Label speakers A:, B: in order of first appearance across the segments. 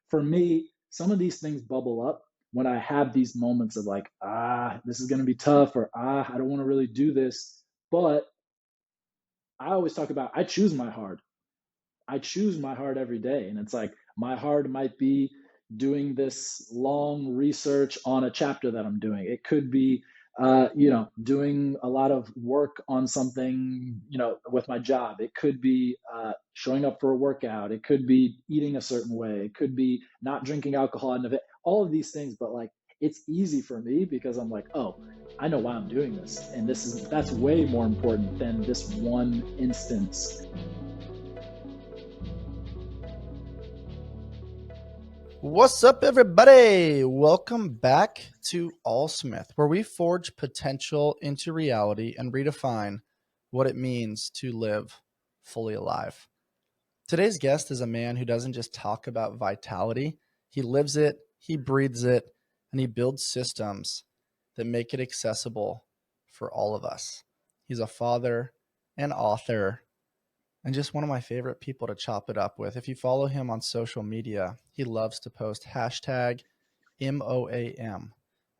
A: for me, some of these things bubble up when I have these moments of like, this is going to be tough, or I don't want to really do this. But I always talk about I choose my hard. I choose my heart every day. And it's like my heart might be doing this long research on a chapter that I'm doing. It could be, doing a lot of work on something, with my job. It could be showing up for a workout. It could be eating a certain way. It could be not drinking alcohol. And all of these things. But like, it's easy for me because I'm like, oh, I know why I'm doing this. And that's way more important than this one instance.
B: What's up, everybody? Welcome back to ALLSMITH, where we forge potential into reality and redefine what it means to live fully alive. Today's guest is a man who doesn't just talk about vitality. He lives it, he breathes it, and he builds systems that make it accessible for all of us. He's a father, an author, and just one of my favorite people to chop it up with. If you follow him on social media, he loves to post hashtag MOAM,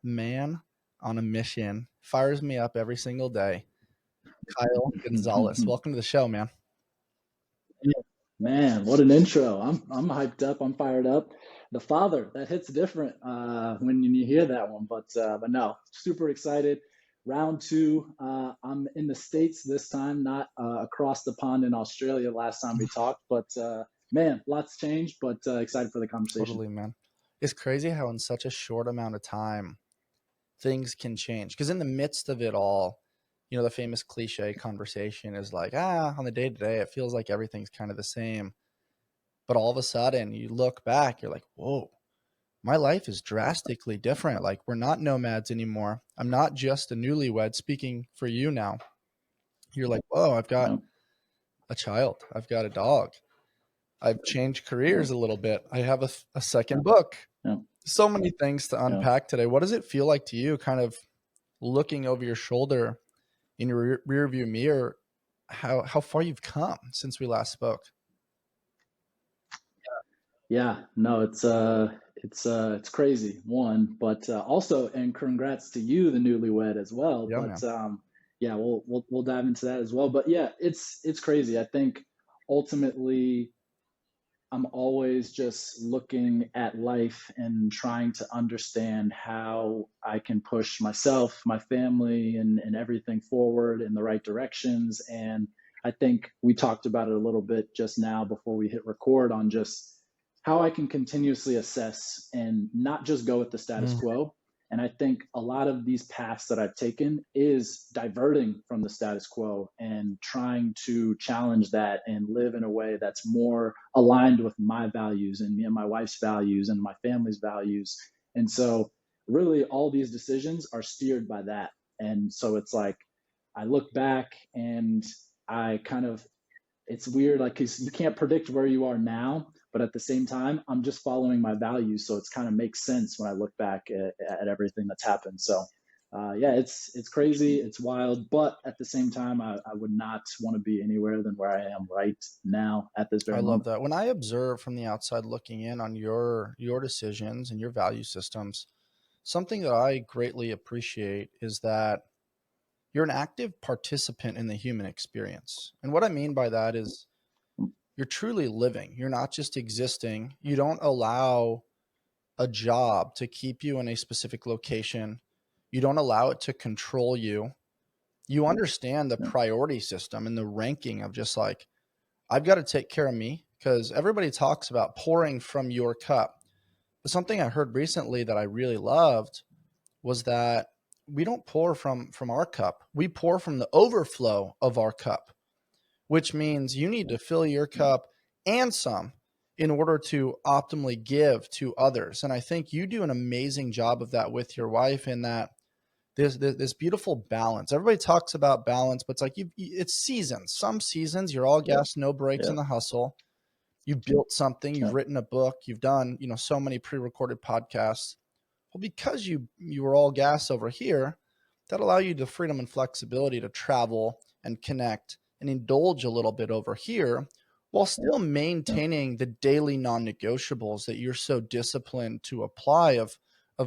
B: man on a mission. Fires me up every single day. Kyle Gonzalez, welcome to the show, man.
A: Man, what an intro. I'm hyped up. I'm fired up. The father, that hits different when you hear that one. But no, super excited. Round two. I'm in the States this time, not across the pond in Australia last time we talked. But man, lots changed, but excited for the conversation.
B: Totally, man. It's crazy how in such a short amount of time things can change. Because in the midst of it all, the famous cliche conversation is like, on the day-to-day, it feels like everything's kind of the same. But all of a sudden, you look back, you're like, whoa, my life is drastically different. Like, we're not nomads anymore. I'm not just a newlywed. Speaking for you now, you're like, whoa, I've got a child. I've got a dog. I've changed careers a little bit. I have a second book. So many things to unpack today. What does it feel like to you, kind of looking over your shoulder in your rear view mirror, how far you've come since we last spoke?
A: Yeah, no, it's crazy, one, but also, and congrats to you, the newlywed, as well.
B: Yeah,
A: But
B: man.
A: yeah, we'll dive into that as well. But yeah, it's crazy. I think ultimately I'm always just looking at life and trying to understand how I can push myself, my family, and everything forward in the right directions. And I think we talked about it a little bit just now before we hit record on just how I can continuously assess and not just go with the status quo. And I think a lot of these paths that I've taken is diverting from the status quo and trying to challenge that and live in a way that's more aligned with my values and me and my wife's values and my family's values. And so really all these decisions are steered by that. And so it's like I look back and I kind of, it's weird, like, cause you can't predict where you are now, but at the same time, I'm just following my values. So it's kind of makes sense when I look back at everything that's happened. So yeah, it's crazy, it's wild, but at the same time, I would not want to be anywhere than where I am right now at this very
B: I
A: moment.
B: love that. When I observe from the outside looking in on your decisions and your value systems, something that I greatly appreciate is that you're an active participant in the human experience. And what I mean by that is you're truly living. You're not just existing. You don't allow a job to keep you in a specific location. You don't allow it to control you. You understand the priority system and the ranking of just like, I've got to take care of me, because everybody talks about pouring from your cup. But something I heard recently that I really loved was that we don't pour from our cup. We pour from the overflow of our cup, which means you need to fill your cup and some in order to optimally give to others. And I think you do an amazing job of that with your wife, in that there's this beautiful balance. Everybody talks about balance, but it's like it's seasons. Some seasons you're all gas, no breaks in the hustle. You built something, you've written a book, you've done, so many pre-recorded podcasts. Well, because you were all gas over here, that allow you the freedom and flexibility to travel and connect and indulge a little bit over here, while still
A: Yep.
B: maintaining the daily non-negotiables that you're so disciplined to apply of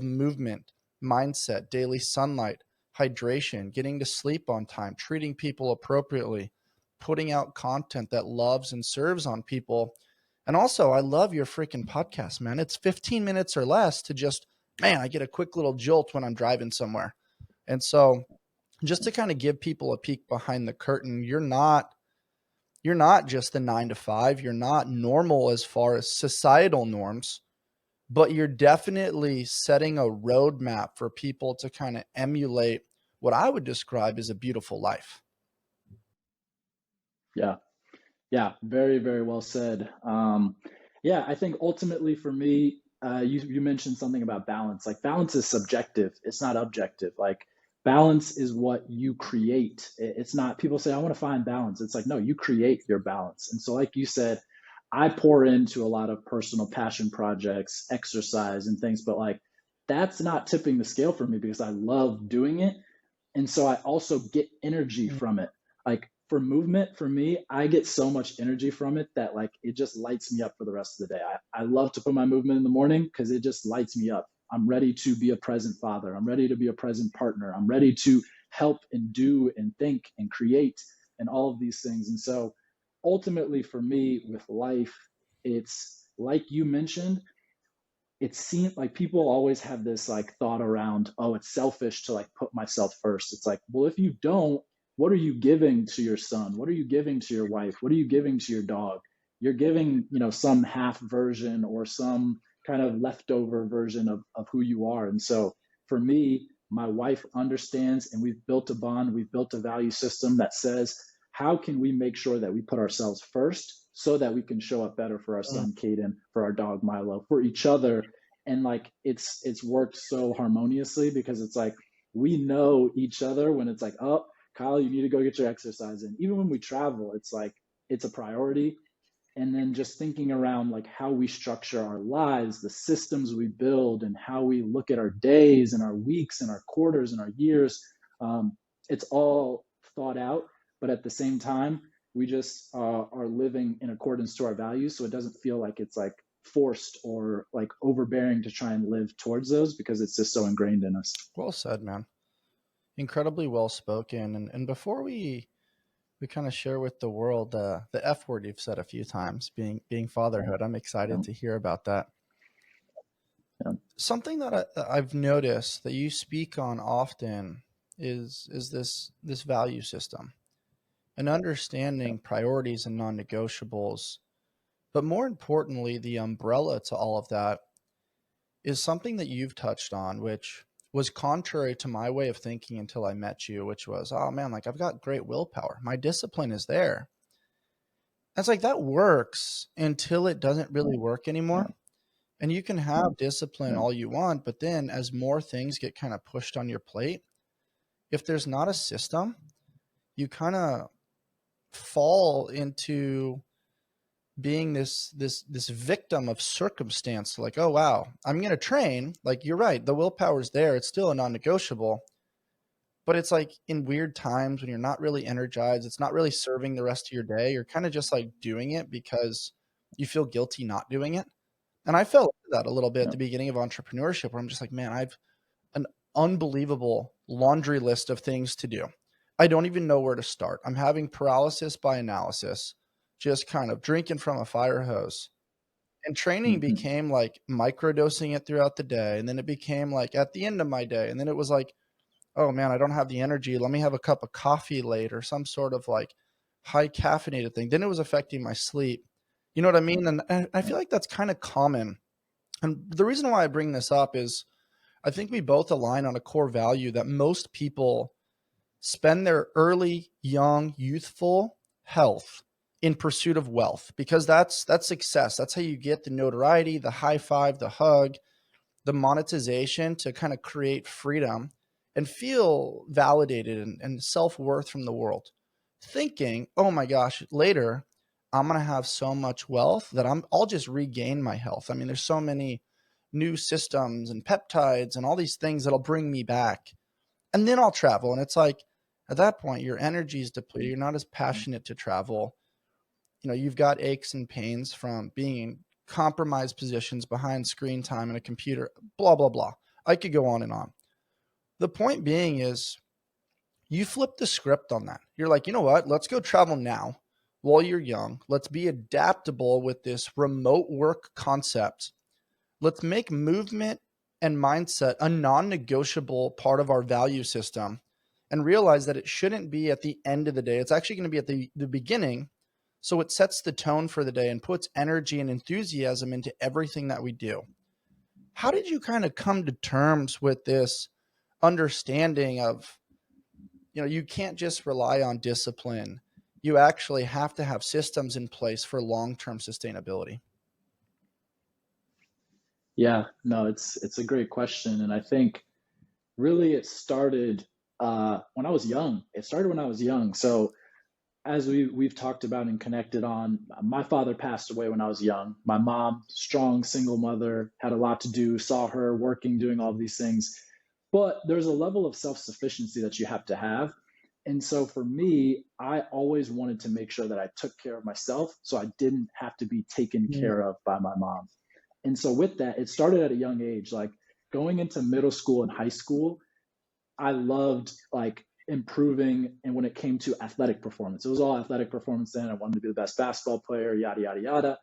B: movement, mindset, daily sunlight, hydration, getting to sleep on time, treating people appropriately, putting out content that loves and serves on people. And also, I love your freaking podcast, man. It's 15 minutes or less to just, man, I get a quick little jolt when I'm driving somewhere. And so, just to kind of give people a peek behind the curtain, you're not just the 9 to 5. You're not normal as far as societal norms, but you're definitely setting a roadmap for people to kind of emulate what I would describe as a beautiful life.
A: Yeah. Yeah, very, very well said. Yeah, I think ultimately for me, you mentioned something about balance. Like balance is subjective; it's not objective. Like balance is what you create. It's not people say I want to find balance. It's like no, you create your balance. And so, like you said, I pour into a lot of personal passion projects, exercise, and things, but like that's not tipping the scale for me because I love doing it and so I also get energy
B: Mm.
A: from it. Like for movement, for me, I get so much energy from it that like it just lights me up for the rest of the day. I love to put my movement in the morning because it just lights me up. I'm ready to be a present father. I'm ready to be a present partner. I'm ready to help and do and think and create and all of these things. And so ultimately for me with life, it's like you mentioned, it seems like people always have this like thought around, oh, it's selfish to like put myself first. It's like, well, if you don't, what are you giving to your son? What are you giving to your wife? What are you giving to your dog? You're giving, some half version or some kind of leftover version of who you are. And so for me, my wife understands and we've built a bond, we've built a value system that says, how can we make sure that we put ourselves first so that we can show up better for our son Caden, for our dog Milo, for each other, and like it's worked so harmoniously because it's like we know each other when it's like, oh, Kyle, you need to go get your exercise in. Even when we travel, it's like it's a priority. And then just thinking around like how we structure our lives, the systems we build, and how we look at our days and our weeks and our quarters and our years, it's all thought out. But at the same time, we just are living in accordance to our values, so it doesn't feel like it's like forced or like overbearing to try and live towards those because it's just so ingrained in us.
B: Well said, man. Incredibly well spoken. And before we kind of share with the world the F word you've said a few times, being fatherhood, I'm
A: Yeah,
B: excited to hear about that.
A: yeah,
B: Something that I've noticed that you speak on often is this value system and
A: yeah,
B: understanding priorities and non-negotiables. But more importantly, the umbrella to all of that is something that you've touched on, which was contrary to my way of thinking until I met you, which was, oh man, like I've got great willpower. My discipline is there. It's like that works until it doesn't really work
A: yeah,
B: anymore. And you can have discipline
A: yeah,
B: all you want, but then as more things get kind of pushed on your plate, if there's not a system, you kind of fall into being this victim of circumstance. Like, oh wow, I'm going to train. Like, you're right, the willpower's there, it's still a non-negotiable, but it's like in weird times when you're not really energized, it's not really serving the rest of your day, you're kind of just like doing it because you feel guilty not doing it. And I felt that a little bit at
A: yeah,
B: the beginning of entrepreneurship, where I'm just like, man, I've an unbelievable laundry list of things to do. I don't even know where to start. I'm having paralysis by analysis, just kind of drinking from a fire hose. And training
A: mm-hmm,
B: became like microdosing it throughout the day. And then it became like at the end of my day. And then it was like, oh man, I don't have the energy. Let me have a cup of coffee late or some sort of like high caffeinated thing. Then it was affecting my sleep. You know what I mean? And I
A: yeah,
B: feel like that's kind of common. And the reason why I bring this up is I think we both align on a core value that most people spend their early, young, youthful health in pursuit of wealth, because that's success. That's how you get the notoriety, the high five, the hug, the monetization to kind of create freedom and feel validated and self-worth from the world. Thinking, oh my gosh, later I'm gonna have so much wealth that I'll just regain my health. I mean, there's so many new systems and peptides and all these things that'll bring me back. And then I'll travel. And it's like at that point, your energy is depleted. You're not as passionate to travel. you've got aches and pains from being in compromised positions behind screen time and a computer, blah, blah, blah. I could go on and on. The point being is you flip the script on that. You're like, you know what? Let's go travel now while you're young. Let's be adaptable with this remote work concept. Let's make movement and mindset a non-negotiable part of our value system and realize that it shouldn't be at the end of the day. It's actually going to be at the beginning. So it sets the tone for the day and puts energy and enthusiasm into everything that we do. How did you kind of come to terms with this understanding of, you can't just rely on discipline. You actually have to have systems in place for long-term sustainability?
A: Yeah, no, it's a great question, and I think really it started when I was young. It started when I was young. So as we've talked about and connected on, my father passed away when I was young. My mom, strong single mother, had a lot to do. Saw her working, doing all of these things, but there's a level of self-sufficiency that you have to have. And so for me, I always wanted to make sure that I took care of myself so I didn't have to be taken care of by my mom. And so with that, it started at a young age, like going into middle school and high school. I loved like improving. And when it came to athletic performance, it was all athletic performance then. I wanted to be the best basketball player, yada, yada, yada.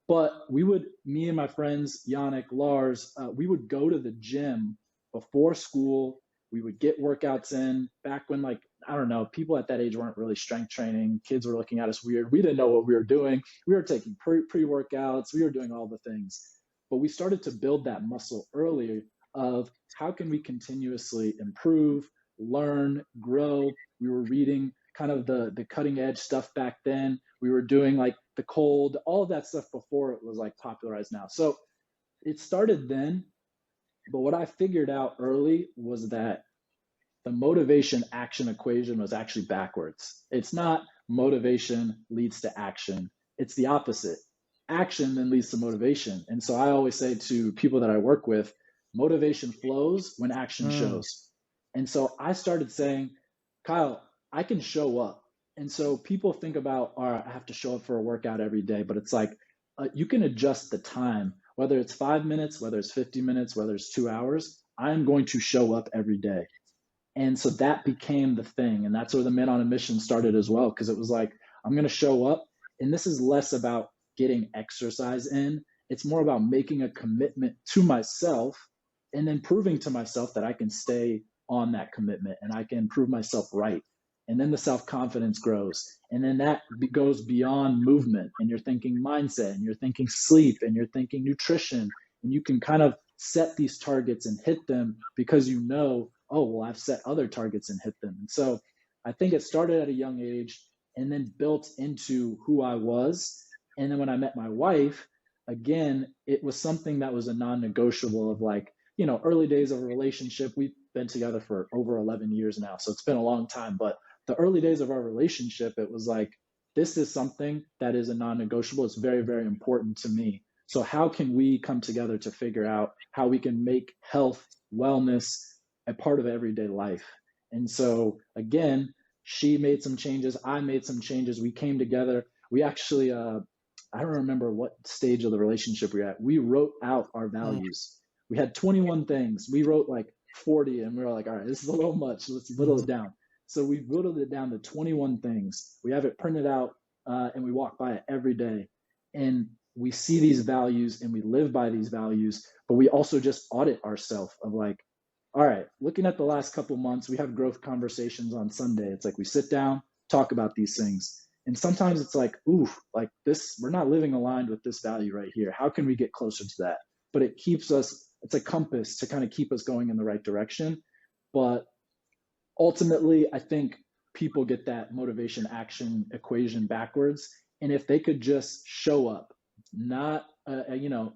A: But me and my friends, Yannick, Lars, we would go to the gym before school. We would get workouts in back when, like, I don't know, people at that age weren't really strength training. Kids were looking at us weird. We didn't know what we were doing. We were taking pre workouts, we were doing all the things. But we started to build that muscle earlier of how can we continuously improve, learn, grow. We were reading kind of the cutting edge stuff back then. We were doing like the cold, all of that stuff before it was like popularized now. So it started then. But what I figured out early was that the motivation action equation was actually backwards. It's not motivation leads to action, it's the opposite. Action then leads to motivation. And so I always say to people that I work with, motivation flows when action
B: Mm.
A: shows. And so I started saying, Kyle, I can show up. And so people think about, all right, I have to show up for a workout every day, but it's like you can adjust the time, whether it's 5 minutes, whether it's 50 minutes, whether it's 2 hours. I'm going to show up every day. And so that became the thing. And that's where the Men on a Mission started as well, because it was like, I'm going to show up. And this is less about getting exercise in, it's more about making a commitment to myself and then proving to myself that I can stay on that commitment and I can prove myself right. And then the self confidence grows. And then that goes beyond movement. And you're thinking mindset, and you're thinking sleep, and you're thinking nutrition. And you can kind of set these targets and hit them because you know, oh, well, I've set other targets and hit them. And so I think it started at a young age and then built into who I was. And then when I met my wife, again, it was something that was a non negotiable of like, early days of a relationship. We've been together for over 11 years now. So it's been a long time. But the early days of our relationship, it was like, this is something that is a non negotiable. It's very, very important to me. So, how can we come together to figure out how we can make health, wellness a part of everyday life? And so, again, she made some changes. I made some changes. We came together. We actually, I don't remember what stage of the relationship we were at. We wrote out our
B: Mm.
A: values. We had 21 things. We wrote like 40, and we were like, all right, this is a little much. Let's whittle it down. So we whittled it down to 21 things. We have it printed out, and we walk by it every day. And we see these values and we live by these values, but we also just audit ourselves of like, all right, looking at the last couple months, we have growth conversations on Sunday. It's like we sit down, talk about these things. And sometimes it's like, ooh, like this, we're not living aligned with this value right here. How can we get closer to that? But it keeps us, it's a compass to kind of keep us going in the right direction. But ultimately, I think people get that motivation action equation backwards. And if they could just show up, not,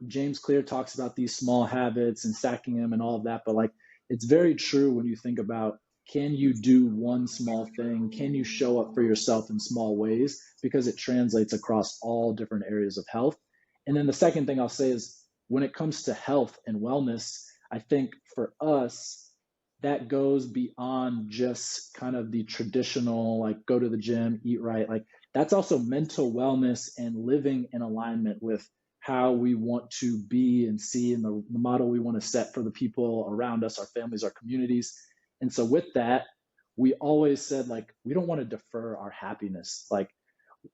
A: James Clear talks about these small habits and stacking them and all of that, but like it's very true when you think about, can you do one small thing? Can you show up for yourself in small ways? Because it translates across all different areas of health. And then the second thing I'll say is when it comes to health and wellness, I think for us, that goes beyond just kind of the traditional, like go to the gym, eat right. Like that's also mental wellness and living in alignment with how we want to be and see, and the model we want to set for the people around us, our families, our communities. And so with that, we always said, like, we don't want to defer our happiness. Like,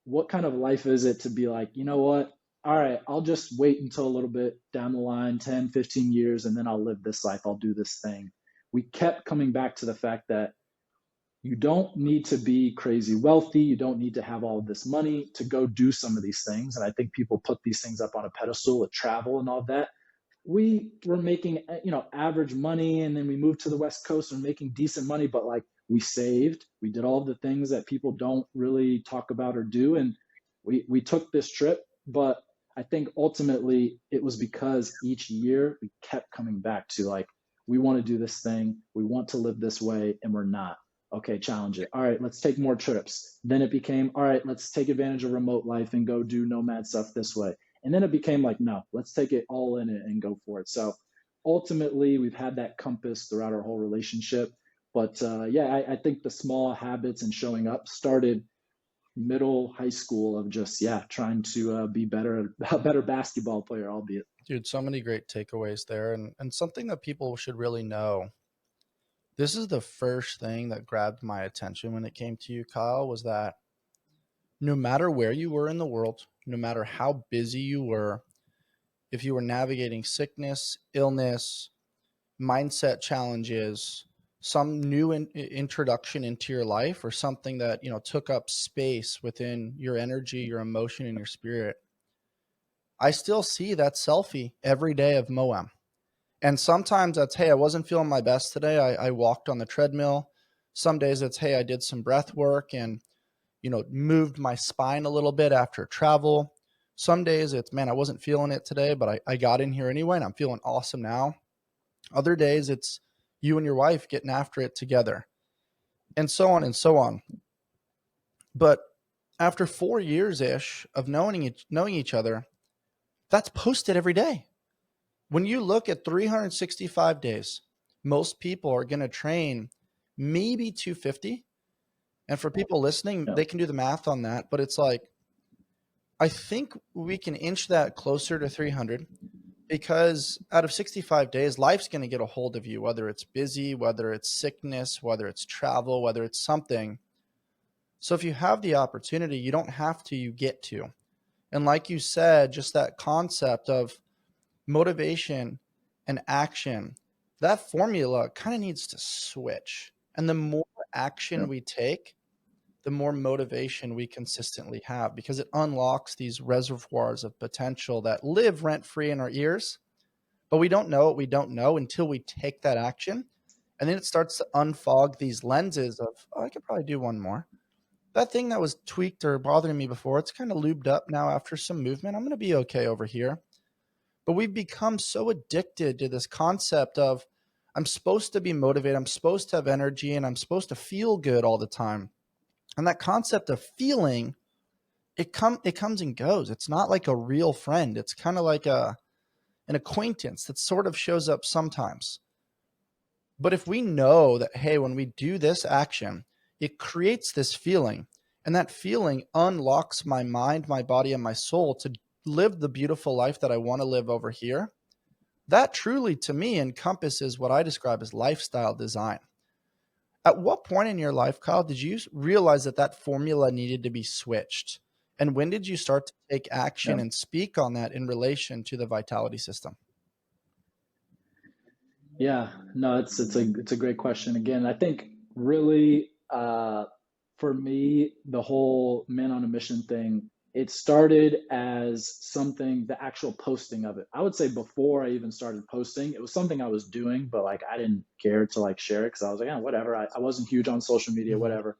A: what kind of life is it to be like, you know what? All right, I'll just wait until a little bit down the line, 10, 15 years, and then I'll live this life. I'll do this thing. We kept coming back to the fact that you don't need to be crazy wealthy. You don't need to have all of this money to go do some of these things. And I think people put these things up on a pedestal with travel and all that. We were making, average money, and then we moved to the West Coast and making decent money, but like, we saved, we did all the things that people don't really talk about or do, and we took this trip. But I think ultimately it was because each year we kept coming back to, like, we want to do this thing, we want to live this way, and we're not. Okay, challenge it. All right, let's take more trips. Then it became, all right, let's take advantage of remote life and go do nomad stuff this way. And then it became like, no, let's take it all in and go for it. So ultimately, we've had that compass throughout our whole relationship. But I think the small habits and showing up started middle high school of just, trying to be better, a better basketball player, albeit.
B: Dude, so many great takeaways there. And something that people should really know. This is the first thing that grabbed my attention when it came to you, Kyle, was that no matter where you were in the world, no matter how busy you were, if you were navigating sickness, illness, mindset challenges, some new introduction into your life, or something that, took up space within your energy, your emotion, and your spirit, I still see that selfie every day of Moam. And sometimes that's, hey, I wasn't feeling my best today. I walked on the treadmill. Some days it's, hey, I did some breath work and, moved my spine a little bit after travel. Some days it's, man, I wasn't feeling it today, but I got in here anyway and I'm feeling awesome now. Other days it's you and your wife getting after it together, and so on and so on. But after 4 years-ish of knowing each other, that's posted every day. When you look at 365 days, most people are going to train maybe 250. And for people listening,
A: Yeah.
B: they can do the math on that. But it's like, I think we can inch that closer to 300, because out of 65 days, life's going to get a hold of you, whether it's busy, whether it's sickness, whether it's travel, whether it's something. So if you have the opportunity, you don't have to, you get to. And like you said, just that concept of motivation and action, that formula kind of needs to switch. And the more
A: Yeah.
B: action we take, the more motivation we consistently have, because it unlocks these reservoirs of potential that live rent free in our ears. But we don't know what we don't know until we take that action. And then it starts to unfog these lenses of, oh, I could probably do one more. That thing that was tweaked or bothering me before, it's kind of lubed up now after some movement. I'm going to be okay over here. But we've become so addicted to this concept of, I'm supposed to be motivated, I'm supposed to have energy, and I'm supposed to feel good all the time. And that concept of feeling, it comes and goes. It's not like a real friend. It's kind of like an acquaintance that sort of shows up sometimes. But if we know that, hey, when we do this action, it creates this feeling, and that feeling unlocks my mind, my body, and my soul to live the beautiful life that I want to live over here, that truly, to me, encompasses what I describe as lifestyle design. At what point in your life, Kyle, did you realize that that formula needed to be switched? And when did you start to take action
A: Yeah.
B: and speak on that in relation to the vitality system?
A: Yeah, no, it's a great question. Again, I think really, for me, the whole men on a mission thing, it started as something, the actual posting of it. I would say before I even started posting, it was something I was doing, but like, I didn't care to like share it because I was like, yeah, whatever. I wasn't huge on social media,
B: Mm-hmm.
A: whatever.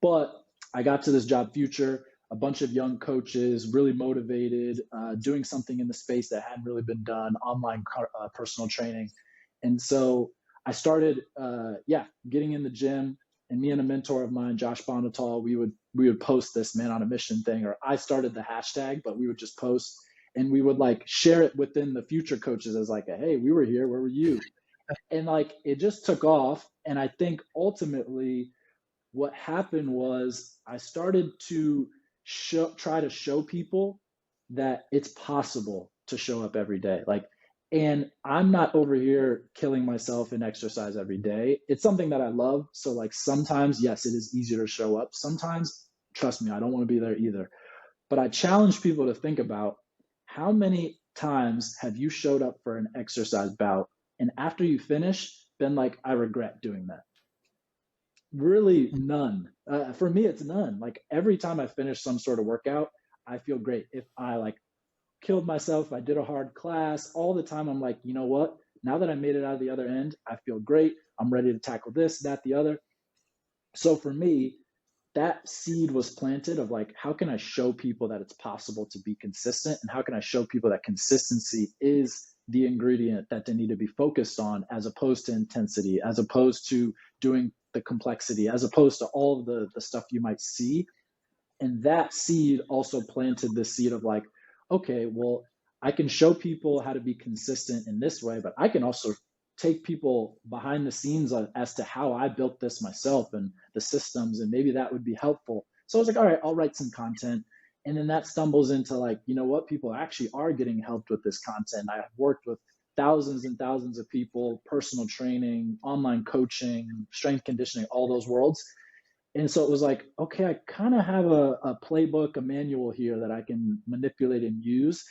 A: But I got to this job future, a bunch of young coaches, really motivated, doing something in the space that hadn't really been done, online personal training. And so I started, getting in the gym, and me and a mentor of mine, Josh Bonatal, we would post this man on a mission thing, or I started the hashtag, but we would just post, and we would like share it within the future coaches as like, hey, we were here, where were you? And like, it just took off. And I think ultimately what happened was I started to try to show people that it's possible to show up every day. Like, and I'm not over here killing myself in exercise every day. It's something that I love. So like sometimes, yes, it is easier to show up. Sometimes, trust me, I don't want to be there either. But I challenge people to think about how many times have you showed up for an exercise bout and after you finish, been like, I regret doing that? Really, none. For me, it's none. Like every time I finish some sort of workout, I feel great. If I like killed myself, I did a hard class, all the time, I'm like, you know what? Now that I made it out of the other end, I feel great. I'm ready to tackle this, that, the other. So for me, that seed was planted of like, how can I show people that it's possible to be consistent? And how can I show people that consistency is the ingredient that they need to be focused on, as opposed to intensity, as opposed to doing the complexity, as opposed to all of the stuff you might see. And that seed also planted the seed of like, okay, well, I can show people how to be consistent in this way, but I can also take people behind the scenes as to how I built this myself and the systems, and maybe that would be helpful. So I was like, all right, I'll write some content. And then that stumbles into like, you know what, people actually are getting helped with this content. I have worked with thousands and thousands of people, personal training, online coaching, strength conditioning, all those worlds. And so it was like, okay, I kind of have a playbook, a manual here that I can manipulate and use,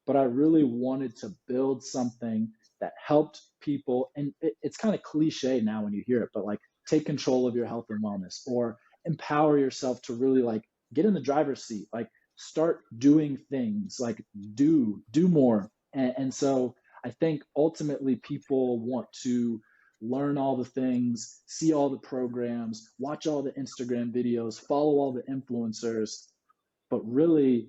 A: but I really wanted to build something that helped people. And it's kind of cliche now when you hear it, but like take control of your health and wellness, or empower yourself to really like get in the driver's seat, like start doing things, like do more. And so I think ultimately people want to learn all the things, see all the programs, watch all the Instagram videos, follow all the influencers. But really,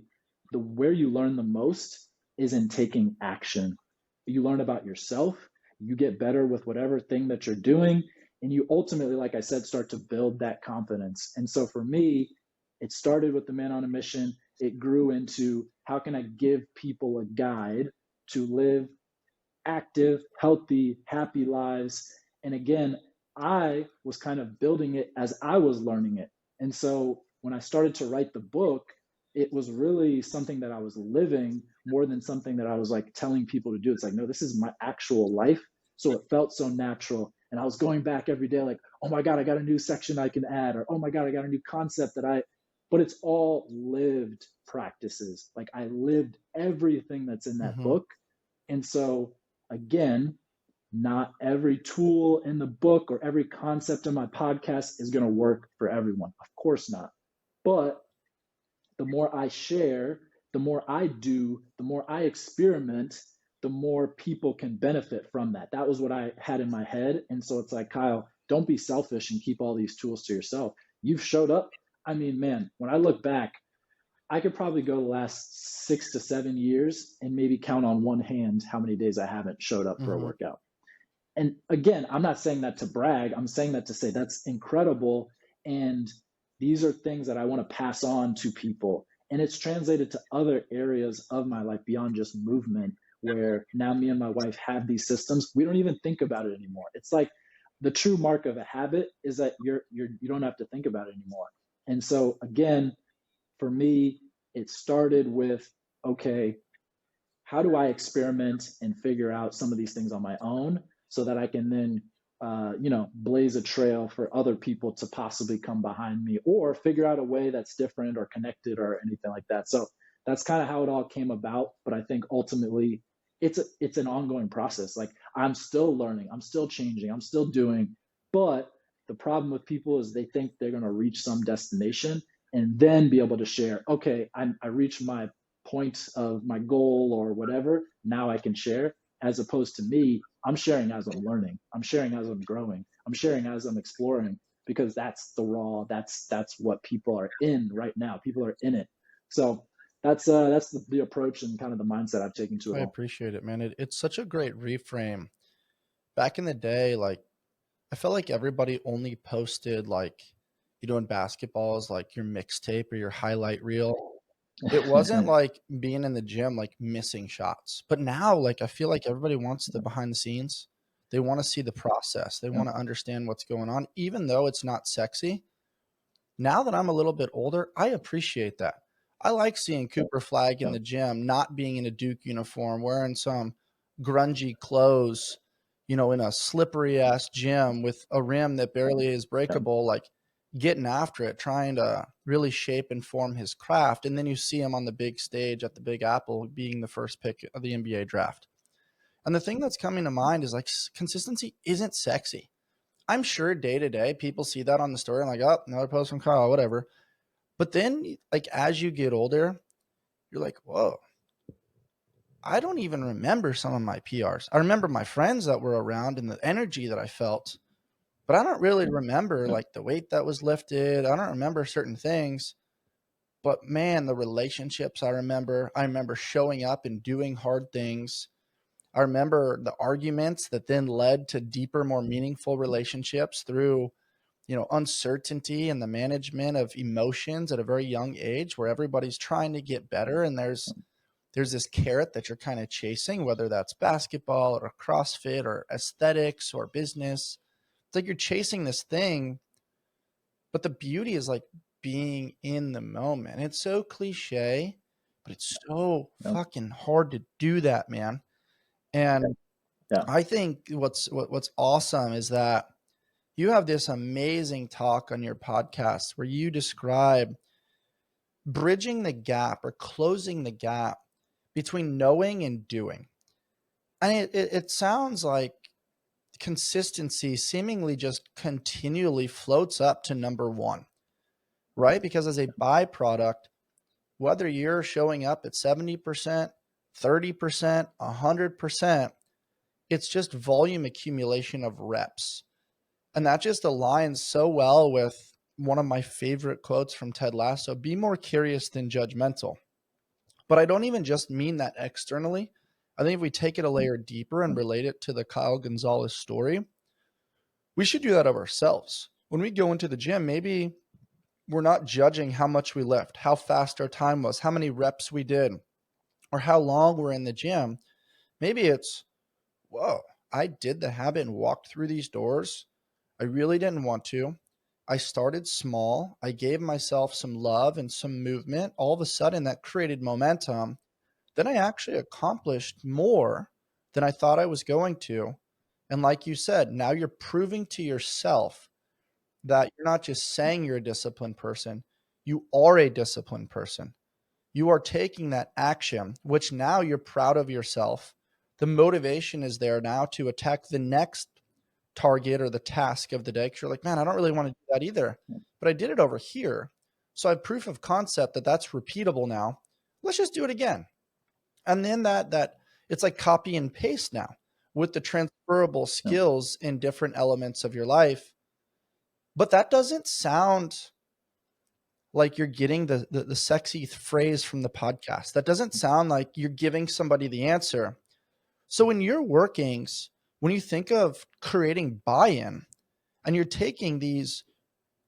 A: the where you learn the most is in taking action. You learn about yourself, you get better with whatever thing that you're doing, and you ultimately, like I said, start to build that confidence. And so for me, it started with the Man on a Mission. It grew into how can I give people a guide to live active, healthy, happy lives. And again, I was kind of building it as I was learning it. And so when I started to write the book, it was really something that I was living more than something that I was like telling people to do. It's like, no, this is my actual life. So it felt so natural. And I was going back every day, like, oh my God, I got a new section I can add, or oh my God, I got a new concept but it's all lived practices. Like I lived everything that's in that
B: Mm-hmm.
A: book. And so again, not every tool in the book or every concept in my podcast is going to work for everyone. Of course not. But the more I share, the more I do, the more I experiment, the more people can benefit from that. That was what I had in my head. And so it's like, Kyle, don't be selfish and keep all these tools to yourself. You've showed up. I mean, man, when I look back, I could probably go the last 6 to 7 years and maybe count on one hand how many days I haven't showed up for a
B: Mm-hmm.
A: workout. And again, I'm not saying that to brag. I'm saying that to say that's incredible. And these are things that I want to pass on to people. And it's translated to other areas of my life beyond just movement, where now me and my wife have these systems. We don't even think about it anymore. It's like the true mark of a habit is that you don't have to think about it anymore. And so again, for me, it started with, okay, how do I experiment and figure out some of these things on my own so that I can then, blaze a trail for other people to possibly come behind me, or figure out a way that's different or connected or anything like that. So that's kind of how it all came about. But I think ultimately it's an ongoing process. Like I'm still learning, I'm still changing, I'm still doing. But the problem with people is they think they're going to reach some destination and then be able to share, okay, I reached my point of my goal or whatever, now I can share. As opposed to me, I'm sharing as I'm learning, I'm sharing as I'm growing, I'm sharing as I'm exploring, because that's the raw, that's what people are in right now. People are in it. So that's the approach and kind of the mindset I've taken to it
B: I
A: all.
B: appreciate it, man. It's such a great reframe. Back in the day, like I felt like everybody only posted like you know in basketballs like your mixtape or your highlight reel. It wasn't like being in the gym like missing shots. But now like I feel like everybody wants the behind the scenes. They want to see the process. They
A: Yep.
B: want to understand what's going on even though it's not sexy. Now that I'm a little bit older, I appreciate that. I like seeing Cooper Flag in the gym, not being in a Duke uniform, wearing some grungy clothes, you know, in a slippery ass gym with a rim that barely is breakable, like getting after it, trying to really shape and form his craft. And then you see him on the big stage at the Big Apple being the first pick of the NBA draft. And the thing that's coming to mind is like consistency isn't sexy. I'm sure day to day people see that on the story and like, oh, another post from Kyle, whatever. But then, like, as you get older, you're like, whoa, I don't even remember some of my PRs. I remember my friends that were around and the energy that I felt, but I don't really remember like the weight that was lifted. I don't remember certain things. But man, the relationships I remember showing up and doing hard things. I remember the arguments that then led to deeper, more meaningful relationships through, you know, uncertainty and the management of emotions at a very young age where everybody's trying to get better and there's this carrot that you're kind of chasing, whether that's basketball or CrossFit or aesthetics or business. It's like you're chasing this thing, but the beauty is like being in the moment. It's so cliche, but it's so fucking hard to do that, man. And
A: Yeah.
B: I think what's awesome is that you have this amazing talk on your podcast where you describe bridging the gap or closing the gap between knowing and doing. And it sounds like consistency seemingly just continually floats up to number one, right? Because as a byproduct, whether you're showing up at 70%, 30%, 100%, it's just volume accumulation of reps. And that just aligns so well with one of my favorite quotes from Ted Lasso: be more curious than judgmental. But I don't even just mean that externally. I think if we take it a layer deeper and relate it to the Kyle Gonzalez story, we should do that of ourselves. When we go into the gym, maybe we're not judging how much we lift, how fast our time was, how many reps we did, or how long we're in the gym. Maybe it's, whoa, I did the habit and walked through these doors. I really didn't want to. I started small. I gave myself some love and some movement. All of a sudden, that created momentum. Then I actually accomplished more than I thought I was going to. And like you said, now you're proving to yourself that you're not just saying you're a disciplined person, you are a disciplined person. You are taking that action, which now you're proud of yourself. The motivation is there now to attack the next target or the task of the day. Because you're like, man, I don't really want to do that either, but I did it over here. So I have proof of concept that that's repeatable now. Let's just do it again. And then that it's like copy and paste now with the transferable skills in different elements of your life. But that doesn't sound like you're getting the sexy phrase from the podcast. That doesn't sound like you're giving somebody the answer. So in your workings, when you think of creating buy-in and you're taking these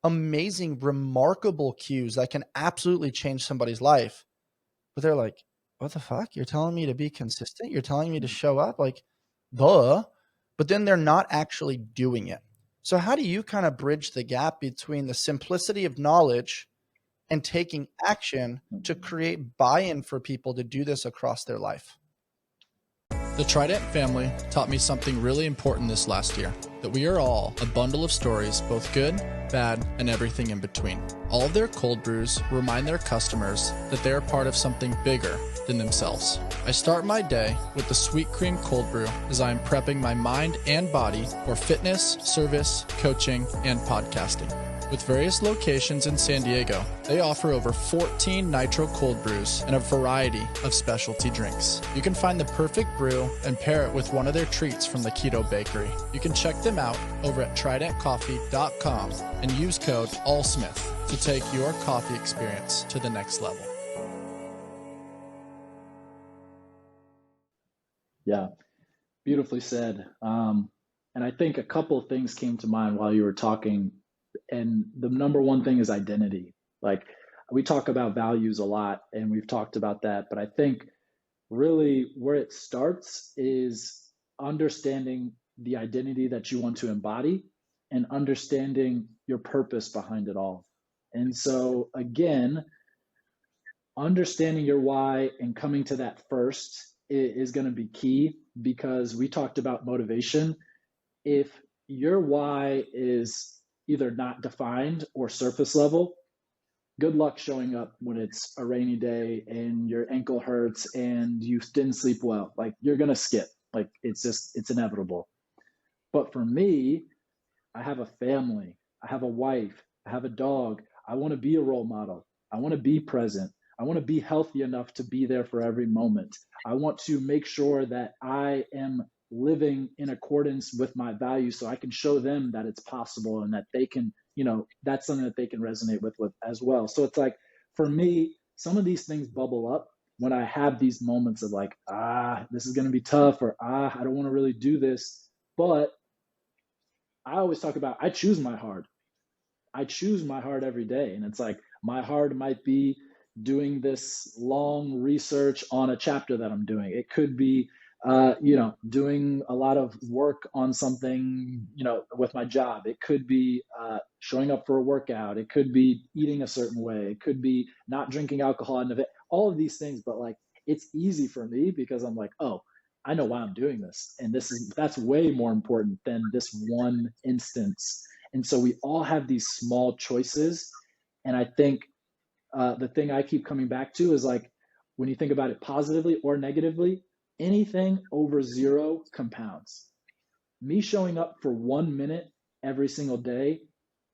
B: amazing, remarkable cues that can absolutely change somebody's life, but they're like, what the fuck? You're telling me to be consistent? You're telling me to show up? Like, duh. But then they're not actually doing it. So how do you kind of bridge the gap between the simplicity of knowledge and taking action to create buy-in for people to do this across their life?
C: The Trident family taught me something really important this last year, that we are all a bundle of stories, both good, bad, and everything in between. All of their cold brews remind their customers that they are part of something bigger than themselves. I start my day with the Sweet Cream Cold Brew as I am prepping my mind and body for fitness, service, coaching, and podcasting. With various locations in San Diego, they offer over 14 nitro cold brews and a variety of specialty drinks. You can find the perfect brew and pair it with one of their treats from the Keto Bakery. You can check them out over at tridentcoffee.com and use code ALLSMITH to take your coffee experience to the next level.
A: Yeah, beautifully said. And I think a couple of things came to mind while you were talking. And the number one thing is identity. Like, we talk about values a lot and we've talked about that, but I think really where it starts is understanding the identity that you want to embody and understanding your purpose behind it all. And so again, understanding your why and coming to that first is going to be key, because we talked about motivation. If your why is either not defined or surface level, good luck showing up when it's a rainy day and your ankle hurts and you didn't sleep well. Like, you're going to skip. Like, it's inevitable. But for me, I have a family, I have a wife, I have a dog. I want to be a role model. I want to be present. I want to be healthy enough to be there for every moment. I want to make sure that I am living in accordance with my values so I can show them that it's possible and that they can, that's something that they can resonate with as well. So it's like, for me, some of these things bubble up when I have these moments of like, this is going to be tough, or I don't want to really do this. But I always talk about, I choose my hard. I choose my heart every day. And it's like, my heart might be doing this long research on a chapter that I'm doing. It could be, doing a lot of work on something, with my job. It could be showing up for a workout. It could be eating a certain way. It could be not drinking alcohol. And all of these things. But like, it's easy for me because I'm like, oh, I know why I'm doing this. And that's way more important than this one instance. And so we all have these small choices. And I think the thing I keep coming back to is like, when you think about it positively or negatively, anything over 0 compounds. Me showing up for 1 minute every single day,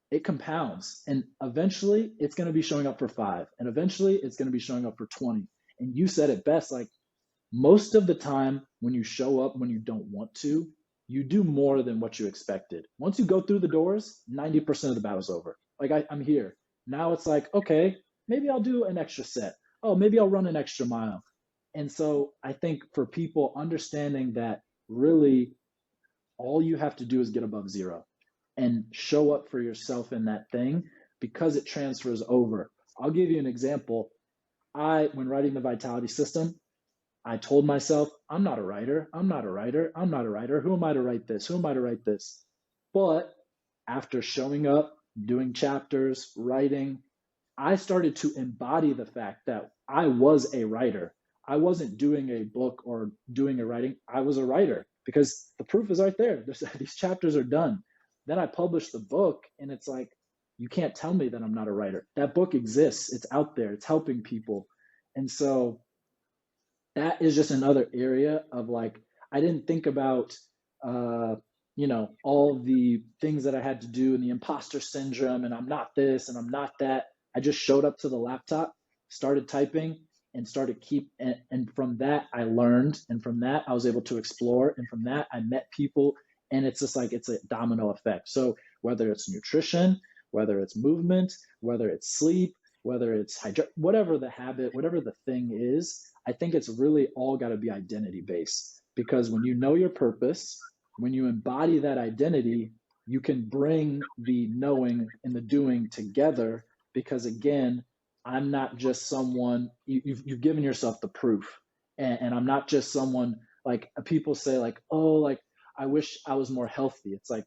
A: it compounds. And eventually it's going to be showing up for 5. And eventually it's going to be showing up for 20. And you said it best, like, most of the time when you show up when you don't want to, you do more than what you expected. Once you go through the doors, 90% of the battle's over. Like, I'm here. Now it's like, okay, maybe I'll do an extra set. Oh, maybe I'll run an extra mile. And so I think for people understanding that really all you have to do is get above 0 and show up for yourself in that thing, because it transfers over. I'll give you an example. When writing the Vitality System, I told myself, I'm not a writer. I'm not a writer. I'm not a writer. Who am I to write this? Who am I to write this? But after showing up, doing chapters, writing, I started to embody the fact that I was a writer. I wasn't doing a book or doing a writing. I was a writer, because the proof is right there. These chapters are done. Then I published the book, and it's like, you can't tell me that I'm not a writer. That book exists. It's out there. It's helping people. And so that is just another area of like, I didn't think about, all the things that I had to do and the imposter syndrome and I'm not this and I'm not that. I just showed up to the laptop, started typing, and and from that I learned, and from that I was able to explore, and from that I met people, and it's just like, it's a domino effect. So whether it's nutrition, whether it's movement, whether it's sleep, whether it's whatever the habit, whatever the thing is, I think it's really all got to be identity based, because when you know your purpose, when you embody that identity, you can bring the knowing and the doing together, because again, I'm not just someone, you've given yourself the proof, and I'm not just someone, like people say like, oh, like, I wish I was more healthy. It's like,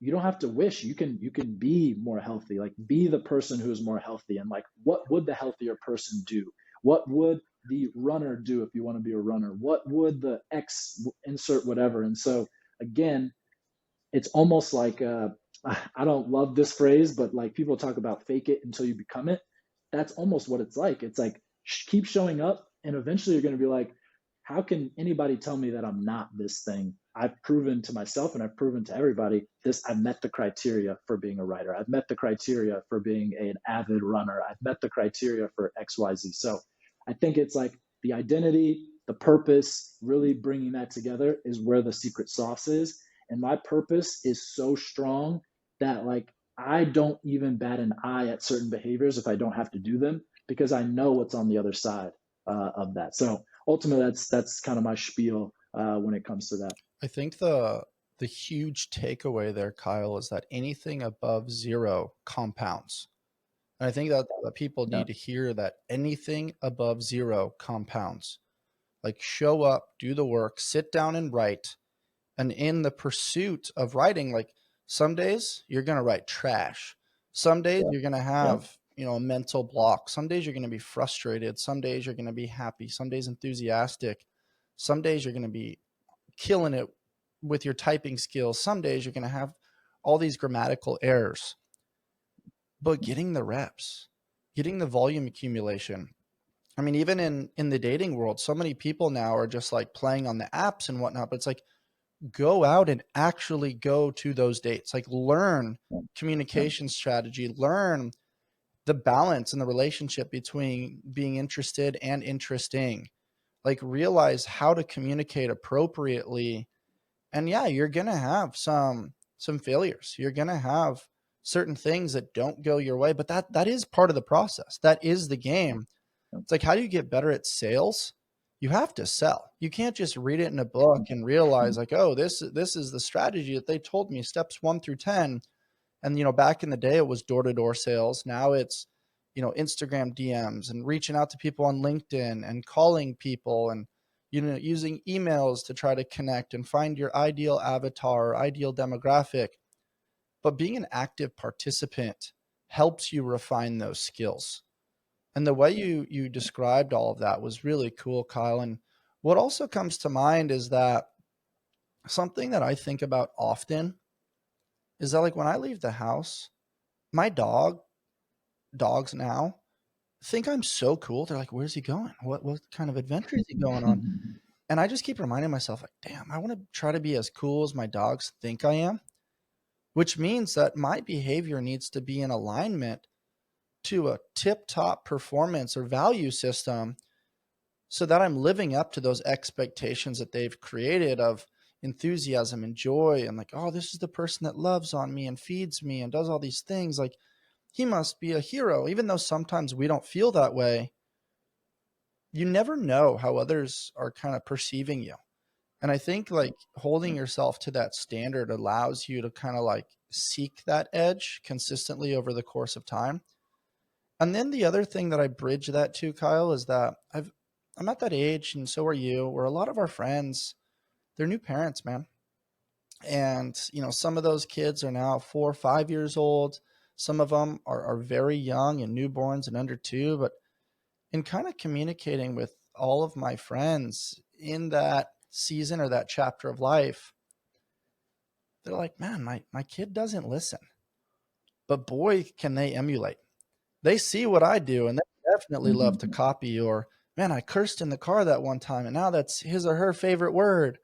A: you don't have to wish, you can be more healthy. Like, be the person who is more healthy. And like, what would the healthier person do? What would the runner do if you want to be a runner? What would the X insert whatever? And so again, it's almost like I don't love this phrase, but like, people talk about fake it until you become it. That's almost what it's like. It's like, keep showing up, and eventually you're going to be like, how can anybody tell me that I'm not this thing? I've proven to myself, and I've proven to everybody this. I've met the criteria for being a writer. I've met the criteria for being an avid runner. I've met the criteria for XYZ. So I think it's like the identity, the purpose, really bringing that together is where the secret sauce is. And my purpose is so strong that like, I don't even bat an eye at certain behaviors if I don't have to do them, because I know what's on the other side of that. So ultimately, that's kind of my spiel when it comes to that.
B: I think the huge takeaway there, Kyle, is that anything above 0 compounds. And I think that people need to hear that anything above 0 compounds. Like, show up, do the work, sit down and write. And in the pursuit of writing, like, some days you're going to write trash. Some days you're going to have a mental block. Some days you're going to be frustrated. Some days you're going to be happy. Some days enthusiastic. Some days you're going to be killing it with your typing skills. Some days you're going to have all these grammatical errors. But getting the reps, getting the volume accumulation. I mean, even in the dating world, so many people now are just like playing on the apps and whatnot, but it's like, go out and actually go to those dates, like learn communication strategy, learn the balance and the relationship between being interested and interesting, like realize how to communicate appropriately. And yeah, you're going to have some failures. You're going to have certain things that don't go your way, but that is part of the process. That is the game. It's like, how do you get better at sales? You have to sell. You can't just read it in a book and realize like, oh, this is the strategy that they told me, steps 1 through 10. And, back in the day, it was door-to-door sales. Now it's, Instagram DMs and reaching out to people on LinkedIn and calling people and, using emails to try to connect and find your ideal avatar or ideal demographic. But being an active participant helps you refine those skills. And the way you described all of that was really cool, Kyle. And what also comes to mind is that something that I think about often is that, like, when I leave the house, my dogs now think I'm so cool. They're like, where's he going? What kind of adventure is he going on? And I just keep reminding myself, like, damn, I want to try to be as cool as my dogs think I am, which means that my behavior needs to be in alignment to a tip-top performance or value system so that I'm living up to those expectations that they've created of enthusiasm and joy and like, oh, this is the person that loves on me and feeds me and does all these things. Like, he must be a hero, even though sometimes we don't feel that way. You never know how others are kind of perceiving you. And I think like holding yourself to that standard allows you to kind of like seek that edge consistently over the course of time. And then the other thing that I bridge that to, Kyle, is that I'm at that age, and so are you, where a lot of our friends, they're new parents, man. And, some of those kids are now 4 or 5 years old. Some of them are very young and newborns and under 2. But in kind of communicating with all of my friends in that season or that chapter of life, they're like, man, my kid doesn't listen. But boy, can they emulate. They see what I do, and they definitely love to copy. Or, man, I cursed in the car that one time, and now that's his or her favorite word.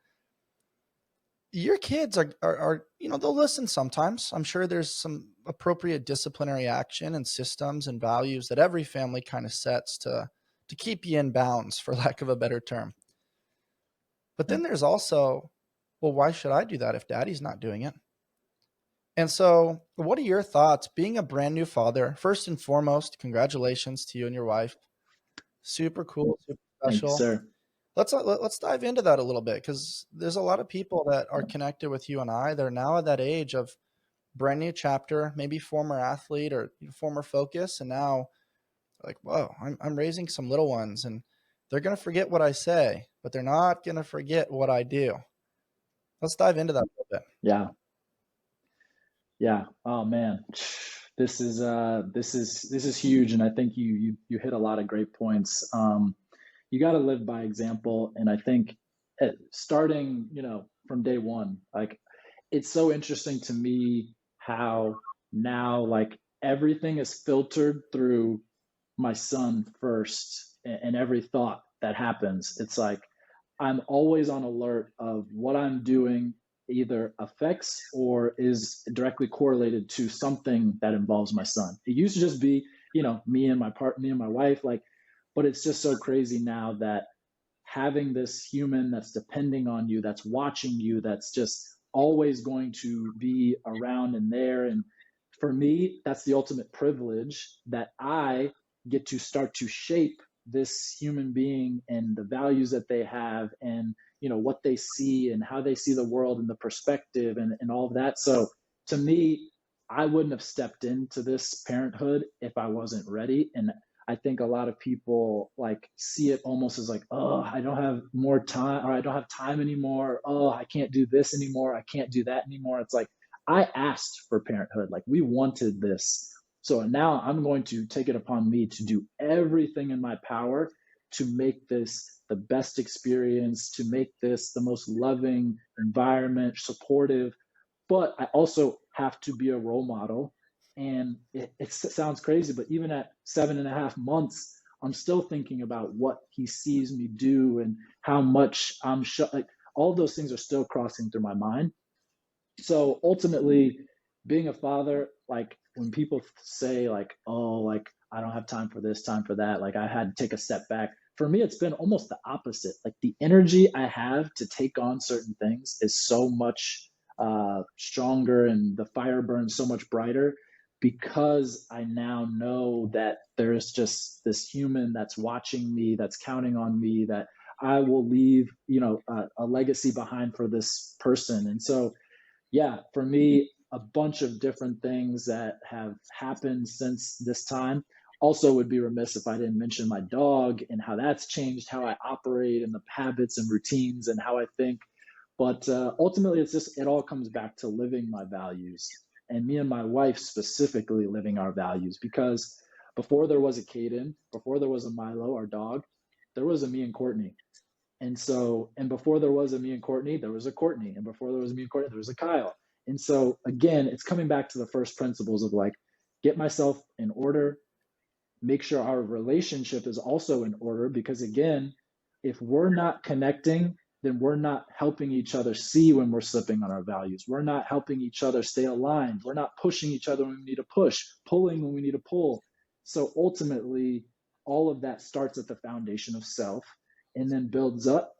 B: Your kids are they'll listen sometimes. I'm sure there's some appropriate disciplinary action and systems and values that every family kind of sets to keep you in bounds, for lack of a better term. But then there's also, well, why should I do that if daddy's not doing it? And so what are your thoughts being a brand new father? First and foremost, congratulations to you and your wife. Super cool, super special.
A: Thank you, sir.
B: Let's dive into that a little bit, because there's a lot of people that are connected with you and I. They're now at that age of brand new chapter, maybe former athlete or former focus. And now like, whoa, I'm raising some little ones, and they're going to forget what I say, but they're not going to forget what I do. Let's dive into that a little bit.
A: Yeah. Yeah. Oh man, this is huge, and I think you hit a lot of great points. You got to live by example, and I think starting from day one, like, it's so interesting to me how now like everything is filtered through my son first, and every thought that happens, it's like I'm always on alert of what I'm doing either affects or is directly correlated to something that involves my son. It used to just be, me and my wife, like, but it's just so crazy now that having this human that's depending on you, that's watching you, that's just always going to be around and there. And for me, that's the ultimate privilege that I get to start to shape this human being and the values that they have, and what they see and how they see the world and the perspective and all of that. So to me, I wouldn't have stepped into this parenthood if I wasn't ready. And I think a lot of people like see it almost as like, oh, I don't have more time, or I don't have time anymore. Oh, I can't do this anymore. I can't do that anymore. It's like, I asked for parenthood. Like, we wanted this. So now I'm going to take it upon me to do everything in my power to make this the best experience, to make this the most loving environment, supportive. But I also have to be a role model. And it sounds crazy, but even at 7.5 months, I'm still thinking about what he sees me do and how much like all those things are still crossing through my mind. So ultimately, being a father, like when people say like, oh, like I don't have time for this, time for that, like I had to take a step back. For me, it's been almost the opposite. Like the energy I have to take on certain things is so much stronger, and the fire burns so much brighter because I now know that there's just this human that's watching me, that's counting on me, that I will leave, a legacy behind for this person. And so yeah, for me, a bunch of different things that have happened since this time. Also, would be remiss if I didn't mention my dog and how that's changed how I operate and the habits and routines and how I think. But ultimately, it all comes back to living my values, and me and my wife specifically living our values. Because before there was a Caden, before there was a Milo, our dog, there was a me and Courtney. And so, and before there was a me and Courtney, there was a Courtney. And before there was a me and Courtney, there was a Kyle. And so, again, it's coming back to the first principles of like, get myself in order, make sure our relationship is also in order. Because again, if we're not connecting, then we're not helping each other see when we're slipping on our values. We're not helping each other stay aligned. We're not pushing each other when we need to push, pulling when we need to pull. So ultimately, all of that starts at the foundation of self and then builds up.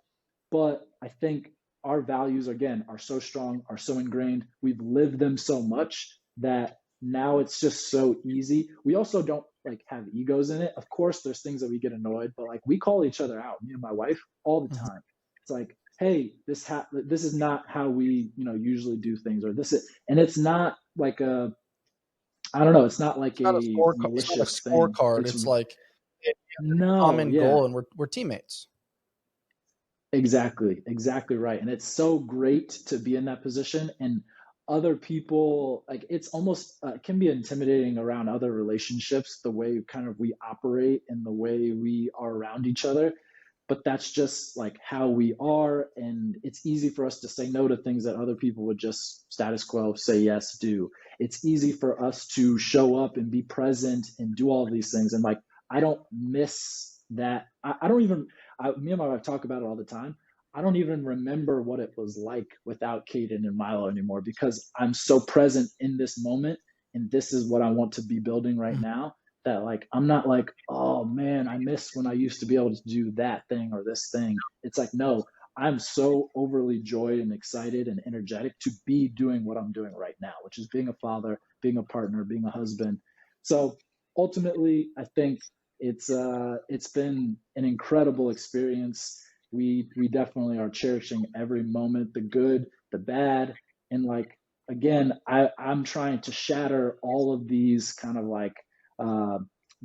A: But I think our values, again, are so strong, are so ingrained. We've lived them so much that now it's just so easy. We also don't like have egos in it. Of course, there's things that we get annoyed, but like we call each other out, me and my wife, all the time. It's like, hey, this is not how we, usually do things, or and it's not like I don't know, it's not like
B: It's not a
A: a
B: score. It's not a
A: malicious thing.
B: scorecard.
A: It's
B: It's like
A: no,
B: common
A: yeah.
B: goal, and we're teammates.
A: Exactly right. And it's so great to be in that position. And other people, like it's almost it can be intimidating around other relationships, the way kind of we operate and the way we are around each other. But that's just like how we are. And it's easy for us to say no to things that other people would just status quo, say yes, do. It's easy for us to show up and be present and do all of these things. And like, I don't miss that. I don't even, me and my wife talk about it all the time. I don't even remember what it was like without Caden and Milo anymore because I'm so present in this moment, and this is what I want to be building right now, that like I'm not like, oh man, I miss when I used to be able to do that thing or this thing. It's like, no, I'm so overly joyed and excited and energetic to be doing what I'm doing right now, which is being a father, being a partner, being a husband. So ultimately, I think it's been an incredible experience. We definitely are cherishing every moment, the good, the bad, and like again, I'm trying to shatter all of these kind of like uh,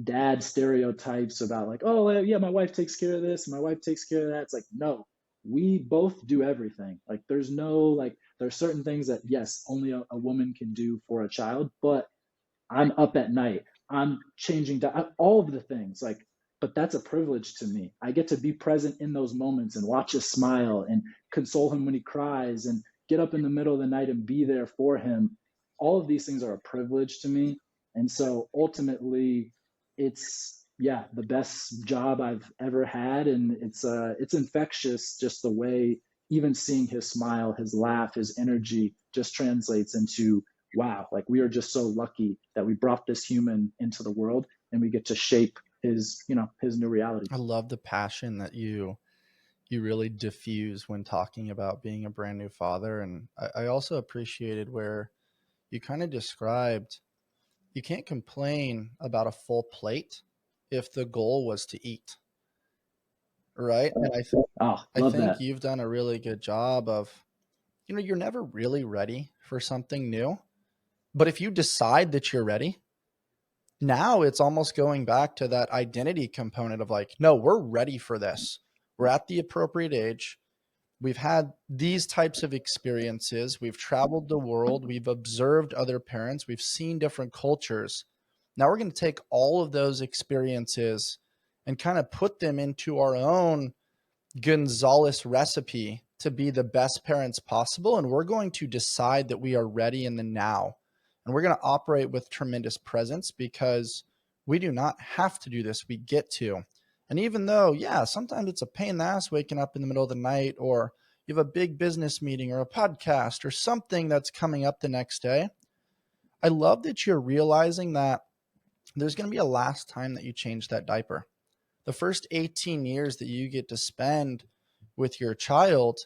A: dad stereotypes about like, oh yeah, my wife takes care of this, my wife takes care of that. It's like, no, we both do everything. Like there's no like there's certain things that yes, only a woman can do for a child, but I'm up at night. I'm changing all of the things like, but that's a privilege to me. I get to be present in those moments and watch him smile and console him when he cries and get up in the middle of the night and be there for him. All of these things are a privilege to me. And so ultimately it's yeah, the best job I've ever had. And it's infectious just the way even seeing his smile, his laugh, his energy just translates into wow, like we are just so lucky that we brought this human into the world and we get to shape his new reality.
B: I love the passion that you really diffuse when talking about being a brand new father. And I also appreciated where you kind of described you can't complain about a full plate if the goal was to eat. Right. And
A: Oh,
B: I
A: love
B: think
A: that.
B: you've done a really good job of, you're never really ready for something new. But if you decide that you're ready, now it's almost going back to that identity component of like, no, we're ready for this. We're at the appropriate age. We've had these types of experiences. We've traveled the world. We've observed other parents. We've seen different cultures. Now we're going to take all of those experiences and kind of put them into our own Gonzalez recipe to be the best parents possible. And we're going to decide that we are ready in the now. And we're going to operate with tremendous presence because we do not have to do this. We get to. And even though, yeah, sometimes it's a pain in the ass waking up in the middle of the night, or you have a big business meeting or a podcast or something that's coming up the next day, I love that you're realizing that there's going to be a last time that you change that diaper. The first 18 years that you get to spend with your child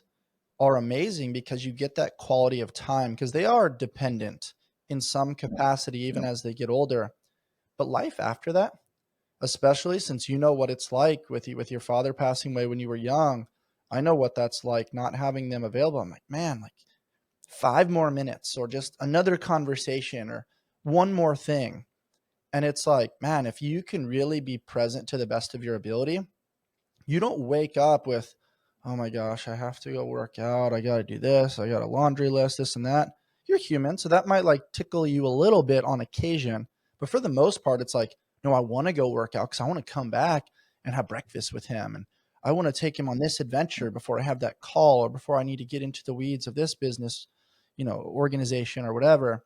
B: are amazing because you get that quality of time, because they are dependent in some capacity, even as they get older. But life after that, especially since you know what it's like with your father passing away when you were young, I know what that's like, not having them available. I'm like, man, like 5 more minutes or just another conversation or one more thing. And it's like, man, if you can really be present to the best of your ability, you don't wake up with, oh my gosh, I have to go work out. I got to do this. I got a laundry list, this and that. You're human. So that might like tickle you a little bit on occasion. But for the most part, it's like, no, I want to go work out because I want to come back and have breakfast with him. And I want to take him on this adventure before I have that call or before I need to get into the weeds of this business, organization or whatever.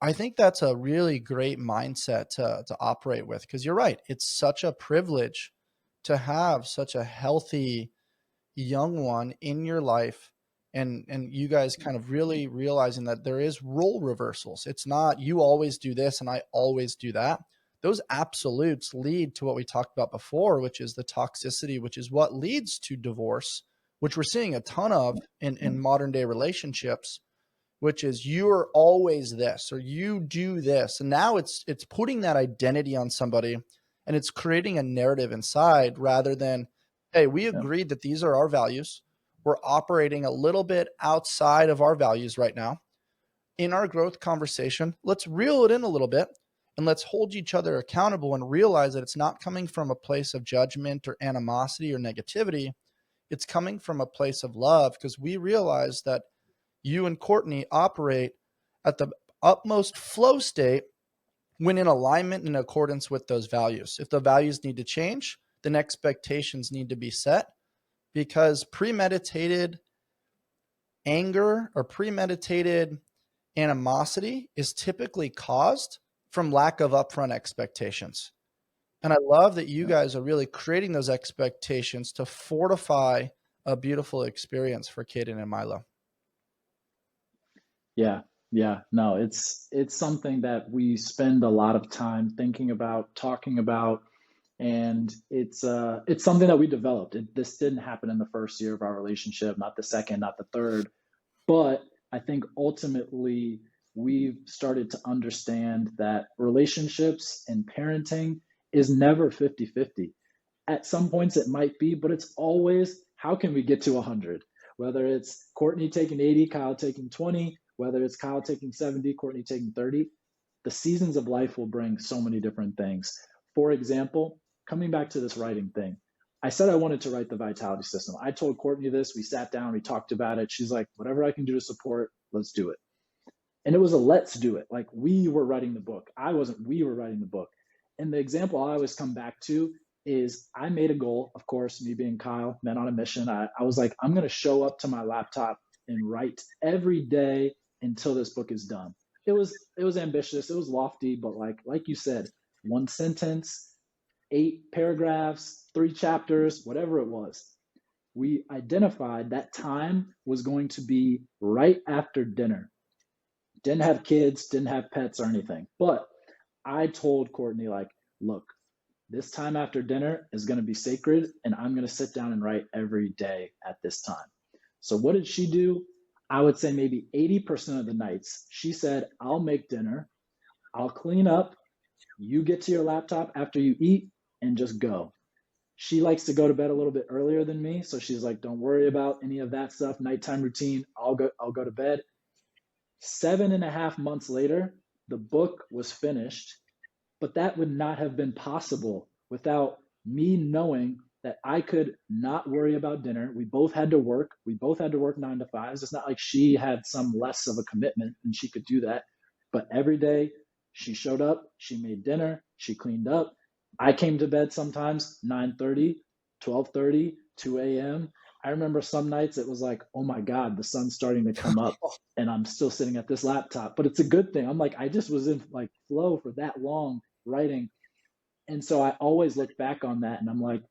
B: I think that's a really great mindset to operate with, because you're right. It's such a privilege to have such a healthy young one in your life, and you guys kind of really realizing that there is role reversals. It's not you always do this and I always do that. Those absolutes lead to what we talked about before, which is the toxicity, which is what leads to divorce, which we're seeing a ton of in modern day relationships, which is you're always this or you do this. And now it's putting that identity on somebody, and it's creating a narrative inside rather than, hey, we agreed that these are our values. We're operating a little bit outside of our values right now. In our growth conversation, let's reel it in a little bit and let's hold each other accountable and realize that it's not coming from a place of judgment or animosity or negativity. It's coming from a place of love, because we realize that you and Courtney operate at the utmost flow state when in alignment in accordance with those values. If the values need to change, then expectations need to be set, because premeditated anger or premeditated animosity is typically caused from lack of upfront expectations. And I love that you guys are really creating those expectations to fortify a beautiful experience for Kaden and Milo.
A: Yeah. Yeah. No, it's something that we spend a lot of time thinking about, talking about, and it's something that we developed. This didn't happen in the first year of our relationship, not the second, not the third, but I think ultimately we've started to understand that relationships and parenting is never 50-50. At some points it might be, but it's always, how can we get to 100? Whether it's Courtney taking 80, Kyle taking 20, whether it's Kyle taking 70, Courtney taking 30, the seasons of life will bring so many different things. For example, coming back to this writing thing, I said I wanted to write the Vitality System. I told Courtney this, we sat down, we talked about it. She's like, whatever I can do to support, let's do it. And it was a let's do it. Like, we were writing the book. We were writing the book. And the example I always come back to is I made a goal, of course, me being Kyle, men on a mission. I was like, I'm going to show up to my laptop and write every day until this book is done. It was ambitious. It was lofty, but like you said, one sentence, 8 paragraphs, 3 chapters, whatever it was. We identified that time was going to be right after dinner. Didn't have kids, didn't have pets or anything. But I told Courtney, like, look, this time after dinner is going to be sacred, and I'm going to sit down and write every day at this time. So what did she do? I would say maybe 80% of the nights, she said, I'll make dinner, I'll clean up, you get to your laptop after you eat, and just go. She likes to go to bed a little bit earlier than me, so she's like, don't worry about any of that stuff, nighttime routine, I'll go to bed. 7.5 months later, the book was finished, but that would not have been possible without me knowing that I could not worry about dinner. We both had to work. We both had to work 9 to 5s. It's not like she had some less of a commitment and she could do that. But every day, She showed up, she made dinner, she cleaned up. I came to bed sometimes 9:30, 12:30, 2 a.m. I remember some nights it was like, oh my God, the sun's starting to come up and I'm still sitting at this laptop. But it's a good thing. I'm like, I just was in like flow for that long writing. And so I always look back on that and I'm like,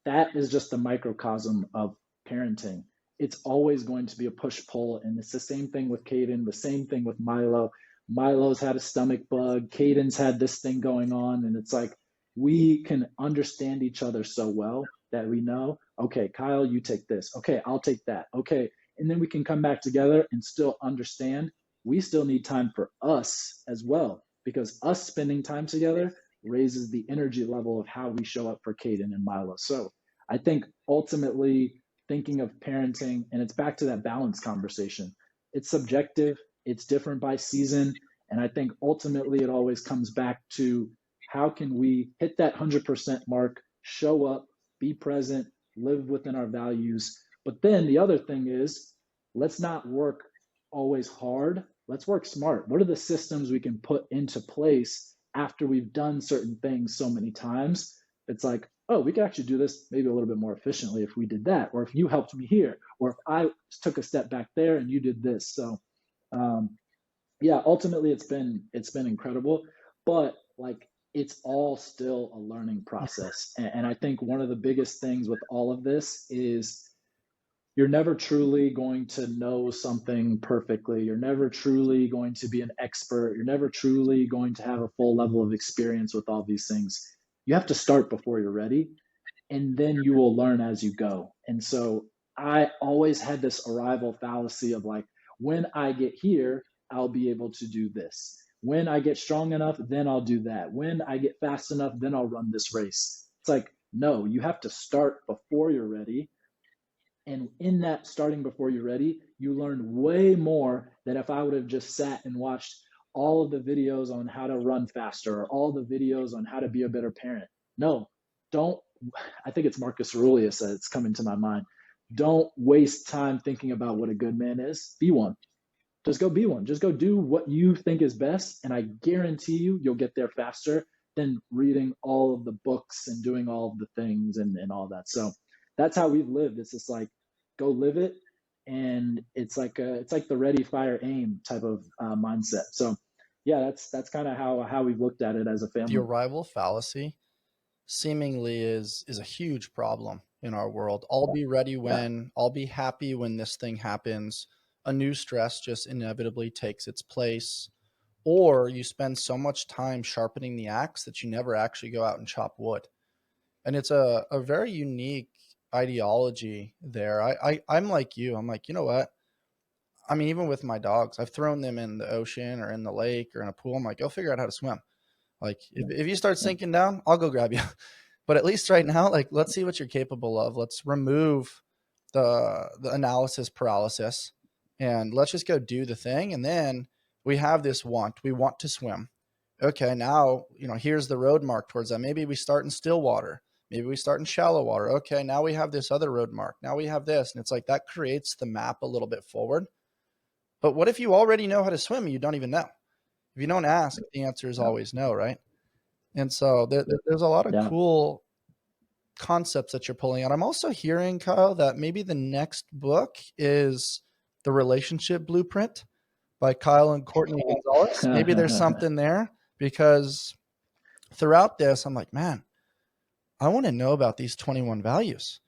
A: that is just the microcosm of parenting. It's always going to be a push pull. And it's the same thing with Caden, the same thing with Milo. Milo's had a stomach bug, Caden's had this thing going on. And it's like we can understand each other so well that we know, okay, Kyle, you take this. Okay, I'll take that. Okay. And then we can come back together and still understand we still need time for us as well, because us spending time together raises the energy level of how we show up for Caden and Milo. So I think ultimately thinking of parenting, and it's back to that balance conversation. It's subjective, it's different by season. And I think ultimately it always comes back to how can we hit that 100% mark, show up, be present, live within our values. But then the other thing is, let's not work always hard. Let's work smart. What are the systems we can put into place after we've done certain things so many times? It's like, oh, we could actually do this maybe a little bit more efficiently if we did that, or if you helped me here, or if I took a step back there and you did this. So, yeah, ultimately it's been incredible, but like it's all still a learning process. And I think one of the biggest things with all of this is you're never truly going to know something perfectly. You're never truly going to be an expert. You're never truly going to have a full level of experience with all these things. You have to start before you're ready, and then you will learn as you go. And so I always had this arrival fallacy of like, when I get here, I'll be able to do this. When I get strong enough, then I'll do that. When I get fast enough, then I'll run this race. It's like, no, you have to start before you're ready. And in that starting before you're ready, you learn way more than if I would have just sat and watched all of the videos on how to run faster or all the videos on how to be a better parent. No, don't. I think it's Marcus Aurelius that's coming to my mind. Don't waste time thinking about what a good man is. Be one. Just go be one. Just go do what you think is best. And I guarantee you, you'll get there faster than reading all of the books and doing all of the things and all that. So that's how we've lived. It's just like, go live it. And it's like the ready, fire, aim type of mindset. So yeah, that's kind of how we've looked at it as a family.
B: The arrival fallacy seemingly is a huge problem in our world. I'll be ready when, I'll be happy when this thing happens. A new stress just inevitably takes its place. Or you spend so much time sharpening the axe that you never actually go out and chop wood. And it's a very unique ideology there. I'm like you. I'm like, you know what? I mean, even with my dogs, I've thrown them in the ocean or in the lake or in a pool. I'm like, go figure out how to swim. Like if you start sinking down, I'll go grab you. But at least right now, like, let's see what you're capable of. Let's remove the analysis paralysis and let's just go do the thing. And then we have this want. We want to swim. Okay, now, here's the road mark towards that. Maybe we start in still water. Maybe we start in shallow water. Okay, now we have this other road mark. Now we have this. And it's like that creates the map a little bit forward. But what if you already know how to swim and you don't even know? If you don't ask, the answer is always no, right? And so there's a lot of cool concepts that you're pulling out. I'm also hearing, Kyle, that maybe the next book is The Relationship Blueprint by Kyle and Courtney Gonzalez. Maybe there's something there, because throughout this, I'm like, man, I want to know about these 21 values.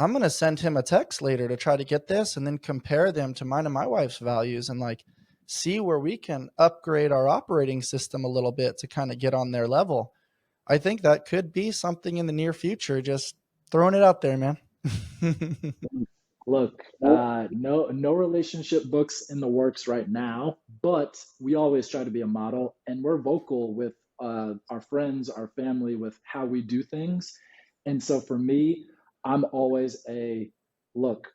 B: I'm going to send him a text later to try to get this and then compare them to mine and my wife's values and like see where we can upgrade our operating system a little bit to kind of get on their level. I think that could be something in the near future. Just throwing it out there, man.
A: Look, no relationship books in the works right now, but we always try to be a model, and we're vocal with our friends, our family, with how we do things. And so for me, I'm always look,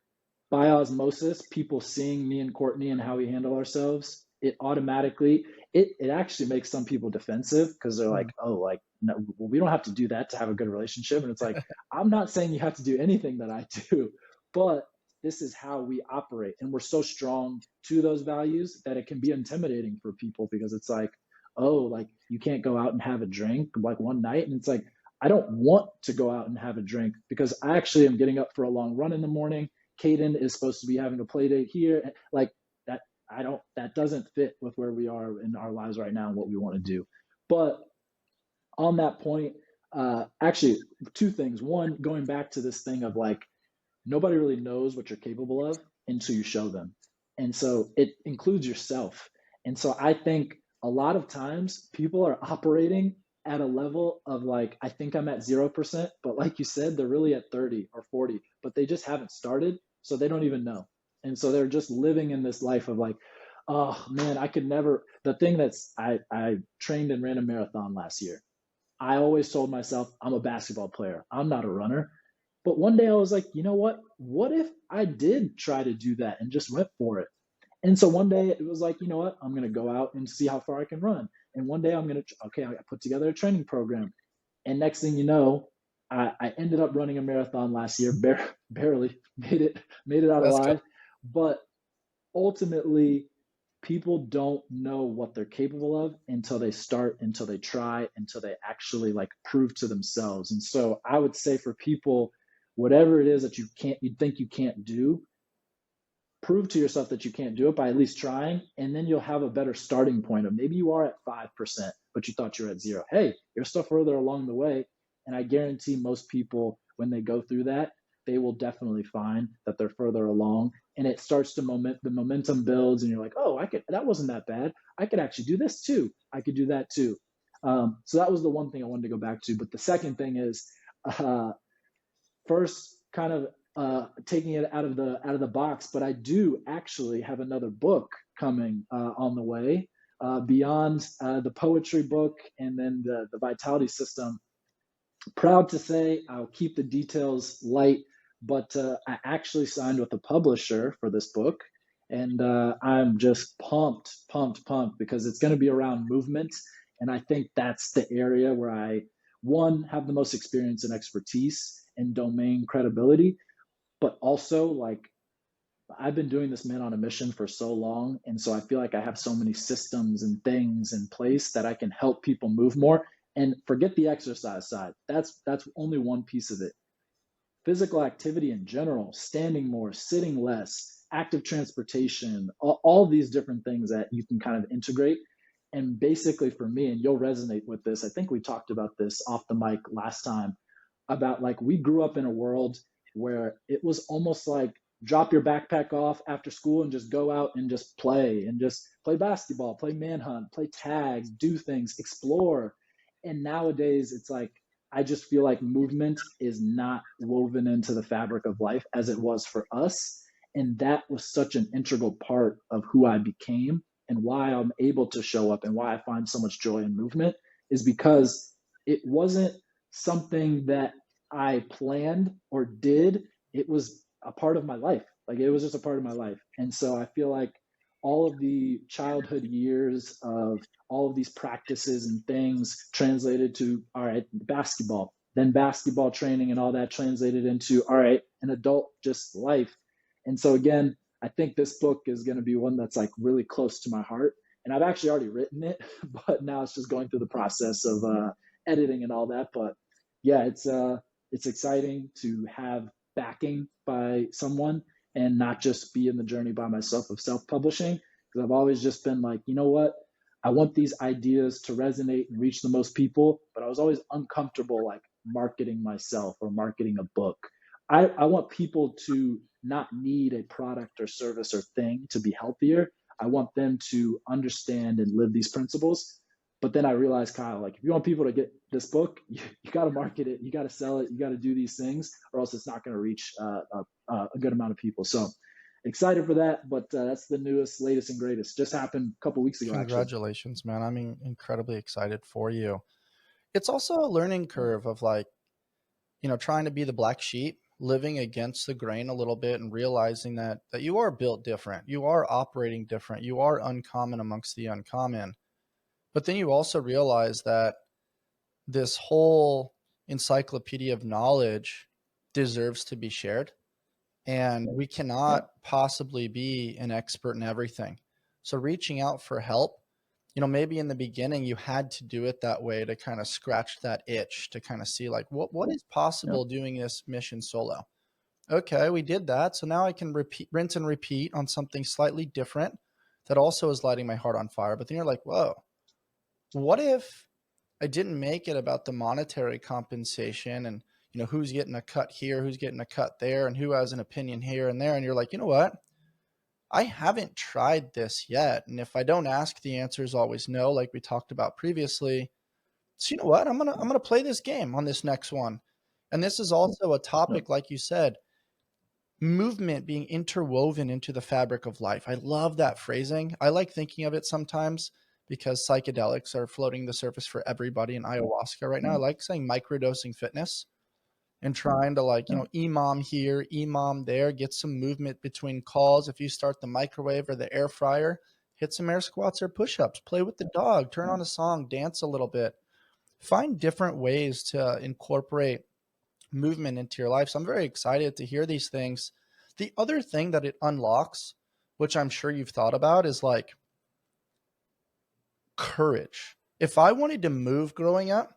A: by osmosis, people seeing me and Courtney and how we handle ourselves, it automatically, it actually makes some people defensive because they're like, oh, like, no, well, we don't have to do that to have a good relationship. And it's like, I'm not saying you have to do anything that I do, but this is how we operate. And we're so strong to those values that it can be intimidating for people because it's like, oh, like you can't go out and have a drink like one night. And it's like, I don't want to go out and have a drink because I actually am getting up for a long run in the morning. Caden is supposed to be having a play date here. Like that, that doesn't fit with where we are in our lives right now and what we want to do. But on that point, actually, two things. One, going back to this thing of like, nobody really knows what you're capable of until you show them. And so it includes yourself. And so I think a lot of times people are operating at a level of like, I think I'm at 0%, but like you said, they're really at 30 or 40, but they just haven't started. So they don't even know. And so they're just living in this life of like, oh man, I could never. The thing I trained and ran a marathon last year. I always told myself, I'm a basketball player. I'm not a runner. But one day I was like, you know what? What if I did try to do that and just went for it? And so one day it was like, you know what? I'm going to go out and see how far I can run. And one day I'm going to, okay, I put together a training program. And next thing you know, I ended up running a marathon last year, barely made it out
B: That's good.
A: alive. But ultimately, people don't know what they're capable of until they start, until they try, until they actually like prove to themselves. And so I would say for people, whatever it is that you think you can't do, prove to yourself that you can't do it by at least trying, and then you'll have a better starting point of maybe you are at 5%, but you thought you were at 0. Hey, you're still further along the way. And I guarantee most people, when they go through that, they will definitely find that they're further along, and it starts to the momentum builds, and you're like, oh, that wasn't that bad. I could actually do this too. I could do that too. So that was the one thing I wanted to go back to. But the second thing is, uh, first kind of taking it out of the box, but I do actually have another book coming on the way, beyond the poetry book and then the vitality system. Proud to say I'll keep the details light, but I actually signed with a publisher for this book, and I'm just pumped because it's going to be around movement, and I think that's the area where I, one, have the most experience and expertise and domain credibility, but also like I've been doing this man on a mission for so long. And so I feel like I have so many systems and things in place that I can help people move more. And forget the exercise side. That's only one piece of it. Physical activity in general, standing more, sitting less, active transportation, all these different things that you can kind of integrate. And basically for me, and you'll resonate with this, I think we talked about this off the mic last time, about like we grew up in a world where it was almost like drop your backpack off after school and just go out and just play basketball, play manhunt, play tag, do things, explore. And nowadays it's like I just feel like movement is not woven into the fabric of life as it was for us. And that was such an integral part of who I became and why I'm able to show up and why I find so much joy in movement is because it wasn't something that I planned or did. It was a part of my life. Like it was just a part of my life. And so I feel like all of the childhood years of all of these practices and things translated to, all right, basketball, then basketball training and all that translated into, all right, an adult just life. And so again, I think this book is going to be one that's like really close to my heart. And I've actually already written it, but now it's just going through the process of editing and all that. But yeah, it's exciting to have backing by someone and not just be in the journey by myself of self-publishing, because I've always just been like, you know what, I want these ideas to resonate and reach the most people, but I was always uncomfortable like marketing myself or marketing a book. I want people to not need a product or service or thing to be healthier. I want them to understand and live these principles. But then I realized, Kyle, like if you want people to get this book, you got to market it, you got to sell it, you got to do these things, or else it's not going to reach a good amount of people. So excited for that, but that's the newest, latest, and greatest. Just happened a couple weeks ago,
B: Congratulations, actually. Man. I'm incredibly excited for you. It's also a learning curve of like, trying to be the black sheep, living against the grain a little bit and realizing that you are built different. You are operating different. You are uncommon amongst the uncommon. But then you also realize that this whole encyclopedia of knowledge deserves to be shared. And we cannot possibly be an expert in everything. So reaching out for help maybe in the beginning you had to do it that way to kind of scratch that itch, to kind of see like what is possible doing this mission solo. Okay, we did that. So now I can rinse and repeat on something slightly different that also is lighting my heart on fire. But then you're like, whoa, what if I didn't make it about the monetary compensation and, who's getting a cut here, who's getting a cut there, and who has an opinion here and there. And you're like, you know what? I haven't tried this yet. And if I don't ask, the answer is always no, like we talked about previously. So you know what? I'm gonna play this game on this next one. And this is also a topic, like you said, movement being interwoven into the fabric of life. I love that phrasing. I like thinking of it sometimes because psychedelics are floating the surface for everybody in ayahuasca right now. I like saying microdosing fitness and trying to EMOM here, EMOM there, get some movement between calls. If you start the microwave or the air fryer, hit some air squats or push-ups, play with the dog, turn on a song, dance a little bit. Find different ways to incorporate movement into your life. So I'm very excited to hear these things. The other thing that it unlocks, which I'm sure you've thought about, is like courage. If I wanted to move growing up,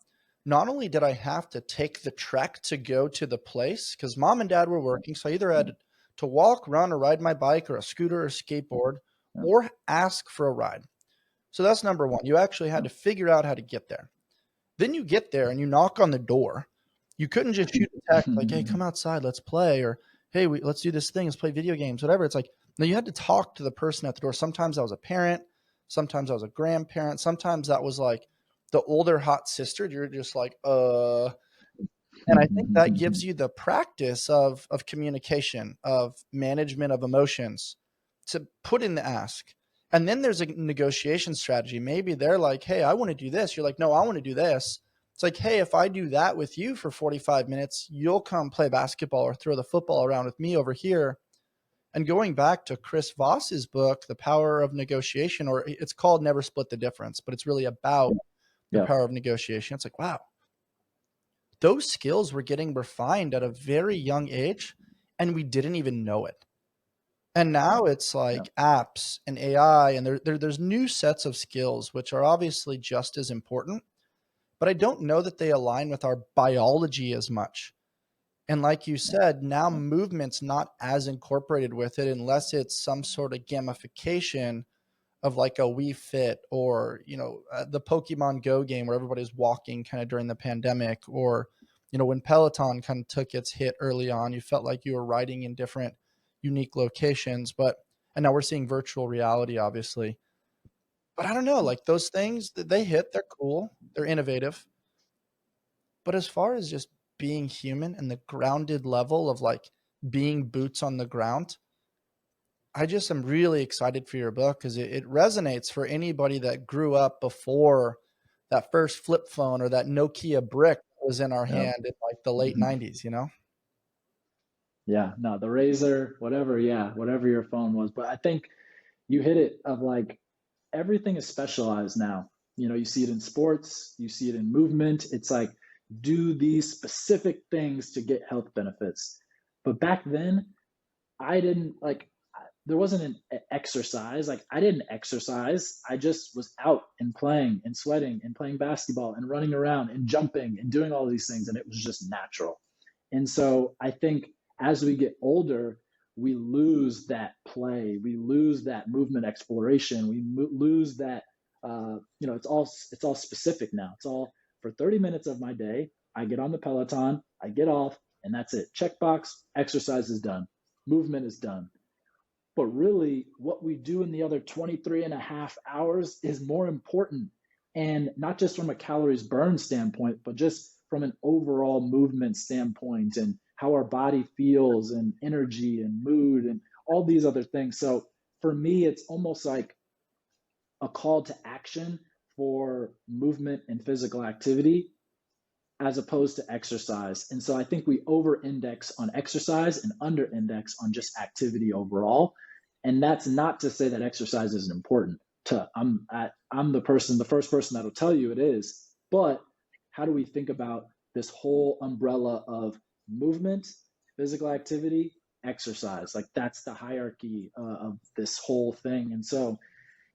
B: not only did I have to take the trek to go to the place, because mom and dad were working, so I either had to walk, run, or ride my bike or a scooter or skateboard, or ask for a ride. So that's number one. You actually had to figure out how to get there. Then you get there and you knock on the door. You couldn't just shoot a text like, hey, come outside, let's play, or hey, let's do this thing, let's play video games, whatever. It's like, no, you had to talk to the person at the door. Sometimes I was a parent, sometimes I was a grandparent, sometimes that was like the older hot sister. You're just like, and I think that gives you the practice of communication, of management of emotions, to put in the ask. And then there's a negotiation strategy. Maybe they're like, hey, I want to do this. You're like, no, I want to do this. It's like, hey, if I do that with you for 45 minutes, you'll come play basketball or throw the football around with me over here. And going back to Chris Voss's book, The Power of Negotiation, or it's called Never Split the Difference, but it's really about the power of negotiation. It's like, wow, those skills were getting refined at a very young age, and we didn't even know it. And now it's like apps and AI, and there's new sets of skills, which are obviously just as important, but I don't know that they align with our biology as much. And like you said, now movement's not as incorporated with it unless it's some sort of gamification of like a Wii Fit or, the Pokemon Go game where everybody's walking kind of during the pandemic, or, when Peloton kind of took its hit early on, you felt like you were riding in different unique locations. And now we're seeing virtual reality, obviously. But I don't know, like those things that they hit, they're cool, they're innovative. But as far as just being human and the grounded level of like being boots on the ground, I just am really excited for your book because it resonates for anybody that grew up before that first flip phone or that Nokia brick was in our hand in like the late 90s,
A: Yeah, no, the Razor, whatever, whatever your phone was. But I think you hit it of like everything is specialized now. You see it in sports, you see it in movement. It's like, do these specific things to get health benefits. But back then, I didn't like, there wasn't an exercise. Like, I didn't exercise. I just was out and playing and sweating and playing basketball and running around and jumping and doing all these things. And it was just natural. And so I think as we get older, we lose that play, we lose that movement exploration, we lose that. It's all specific now. It's all for 30 minutes of my day. I get on the Peloton, I get off, and that's it. Checkbox, exercise is done, movement is done. But really, what we do in the other 23 and a half hours is more important. And not just from a calories burn standpoint, but just from an overall movement standpoint and how our body feels and energy and mood and all these other things. So for me, it's almost like a call to action for movement and physical activity as opposed to exercise. And so I think we over index on exercise and under index on just activity overall. And that's not to say that exercise isn't important. I'm the first person that'll tell you it is. But how do we think about this whole umbrella of movement, physical activity, exercise? Like, that's the hierarchy of this whole thing. And so,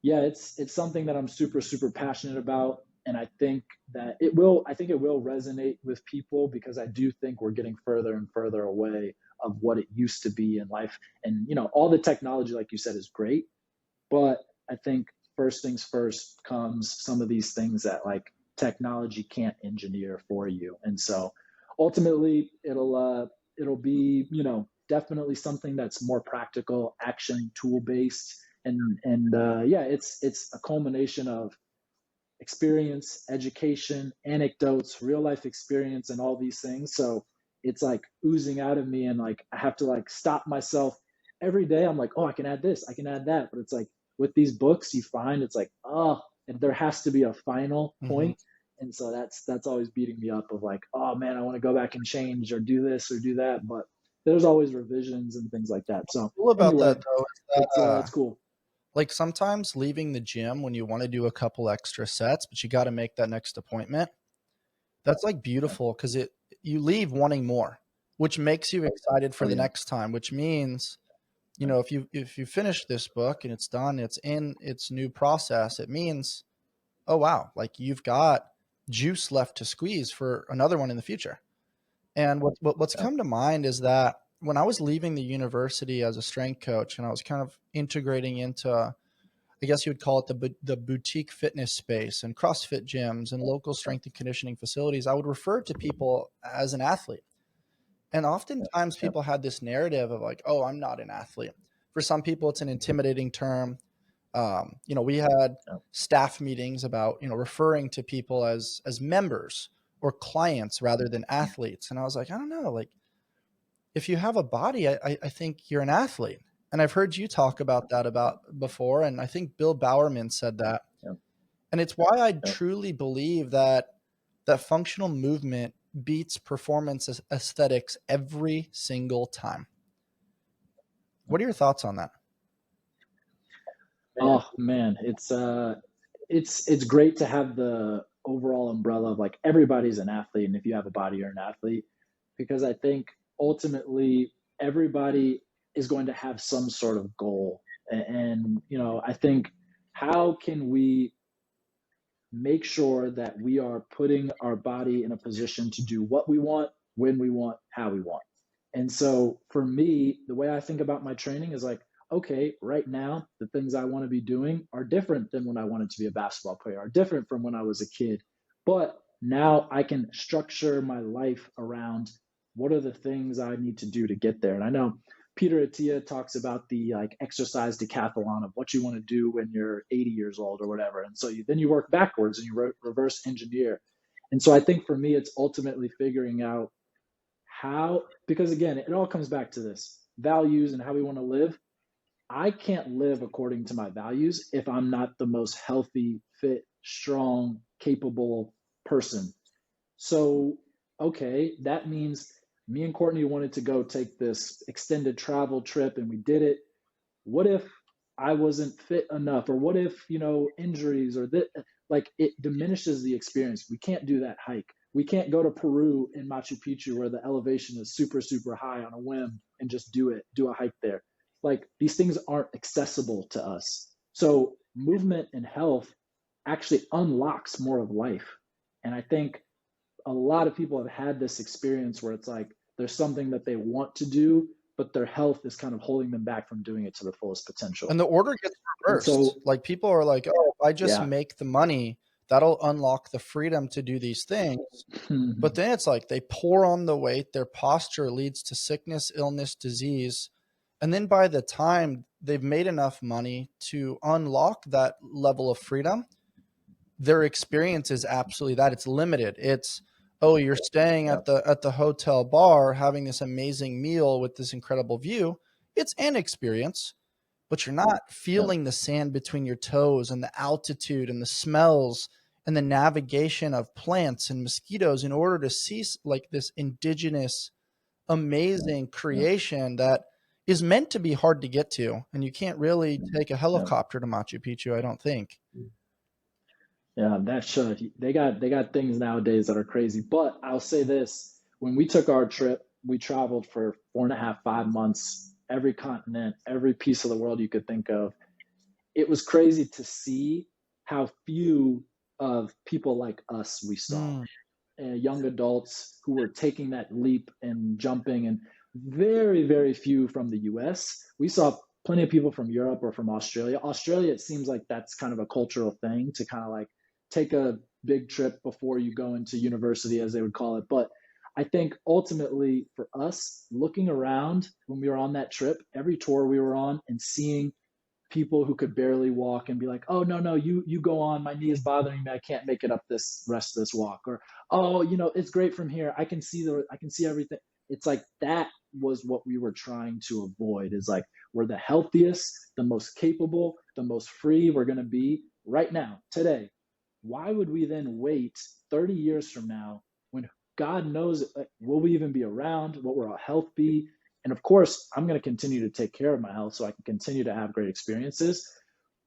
A: yeah, it's something that I'm super passionate about, and I think that it will resonate with people, because I do think we're getting further and further away of what it used to be in life. And all the technology, like you said, is great, but I think first things first comes some of these things that like technology can't engineer for you. And so ultimately it'll be, definitely something that's more practical, action tool based. And yeah, it's a culmination of experience, education, anecdotes, real life experience, and all these things. So it's like oozing out of me, and like I have to like stop myself every day. I'm like, oh, I can add this, I can add that. But it's like with these books, you find it's like, oh, and there has to be a final point. And so that's always beating me up of like, oh man, I want to go back and change or do this or do that. But there's always revisions and things like that. So
B: Cool about
A: anyway,
B: that though is that
A: it's cool.
B: like sometimes leaving the gym when you want to do a couple extra sets, but you got to make that next appointment. That's like beautiful because you leave wanting more, which makes you excited for
A: Oh
B: the
A: yeah.
B: next time, which means, if you finish this book and it's done, it's in its new process, it means, oh wow, like you've got juice left to squeeze for another one in the future. And what's
A: Yep.
B: come to mind is that when I was leaving the university as a strength coach and I was kind of integrating into, I guess you would call it the boutique fitness space and CrossFit gyms and local strength and conditioning facilities, I would refer to people as an athlete. And oftentimes
A: Yep.
B: people had this narrative of like, oh, I'm not an athlete. For some people, it's an intimidating term. We had
A: Yep.
B: staff meetings about, referring to people as members or clients rather than athletes. And I was like, I don't know, like if you have a body, I think you're an athlete. And I've heard you talk about that about before. And I think Bill Bowerman said that.
A: Yep.
B: And it's why I
A: Yep.
B: truly believe that functional movement beats performance aesthetics every single time. What are your thoughts on that?
A: Oh man, it's great to have the overall umbrella of like everybody's an athlete, and if you have a body, you're an athlete, because I think ultimately everybody is going to have some sort of goal. And I think, how can we make sure that we are putting our body in a position to do what we want, when we want, how we want. And so for me, the way I think about my training is like, okay, right now, the things I want to be doing are different than when I wanted to be a basketball player, are different from when I was a kid. But now I can structure my life around what are the things I need to do to get there. And I know Peter Attia talks about the like exercise decathlon of what you want to do when you're 80 years old or whatever. And so then you work backwards and you reverse engineer. And so I think for me, it's ultimately figuring out how, because again, it all comes back to this values and how we want to live. I can't live according to my values if I'm not the most healthy, fit, strong, capable person. So, okay, that means me and Courtney wanted to go take this extended travel trip and we did it. What if I wasn't fit enough? Or what if, injuries or that, like it diminishes the experience. We can't do that hike. We can't go to Peru in Machu Picchu where the elevation is super high on a whim and just do a hike there. Like these things aren't accessible to us. So movement and health actually unlocks more of life. And I think a lot of people have had this experience where it's like there's something that they want to do, but their health is kind of holding them back from doing it to the fullest potential.
B: And the order gets
A: And
B: reversed.
A: so,
B: Like people are like, oh, if I just
A: yeah.
B: make the money, that'll unlock the freedom to do these things. But then it's like they pour on the weight, their posture leads to sickness, illness, disease. And then by the time they've made enough money to unlock that level of freedom, their experience is absolutely that. It's limited. It's, oh, you're staying
A: Yep.
B: at the hotel bar having this amazing meal with this incredible view. It's an experience, but you're not
A: Yep.
B: feeling the sand between your toes and the altitude and the smells and the navigation of plants and mosquitoes in order to see like this indigenous amazing
A: Yep.
B: creation that is meant to be hard to get to. And you can't really take a
A: Yep.
B: helicopter to Machu Picchu, I don't think.
A: Yeah, that should. They got things nowadays that are crazy. But I'll say this: when we took our trip, we traveled for 4.5, 5 months, every continent, every piece of the world you could think of. it was crazy to see how few of people like us we saw, young adults who were taking that leap and jumping, and very, very few from the US. We saw plenty of people from Europe or from Australia. Australia, it seems like that's kind of a cultural thing to kind of like take a big trip before you go into university, as they would call it. But I think ultimately for us, looking around when we were on that trip, every tour we were on, and seeing people who could barely walk and be like, oh no, you go on, my knee is bothering me, I can't make it up this rest of this walk, or oh, it's great from here, I can see everything. It's like that was what we were trying to avoid, is like, we're the healthiest, the most capable, the most free we're going to be right now, today. Why would we then wait 30 years from now, when God knows, will we even be around, what will our health be? And of course, I'm going to continue to take care of my health so I can continue to have great experiences.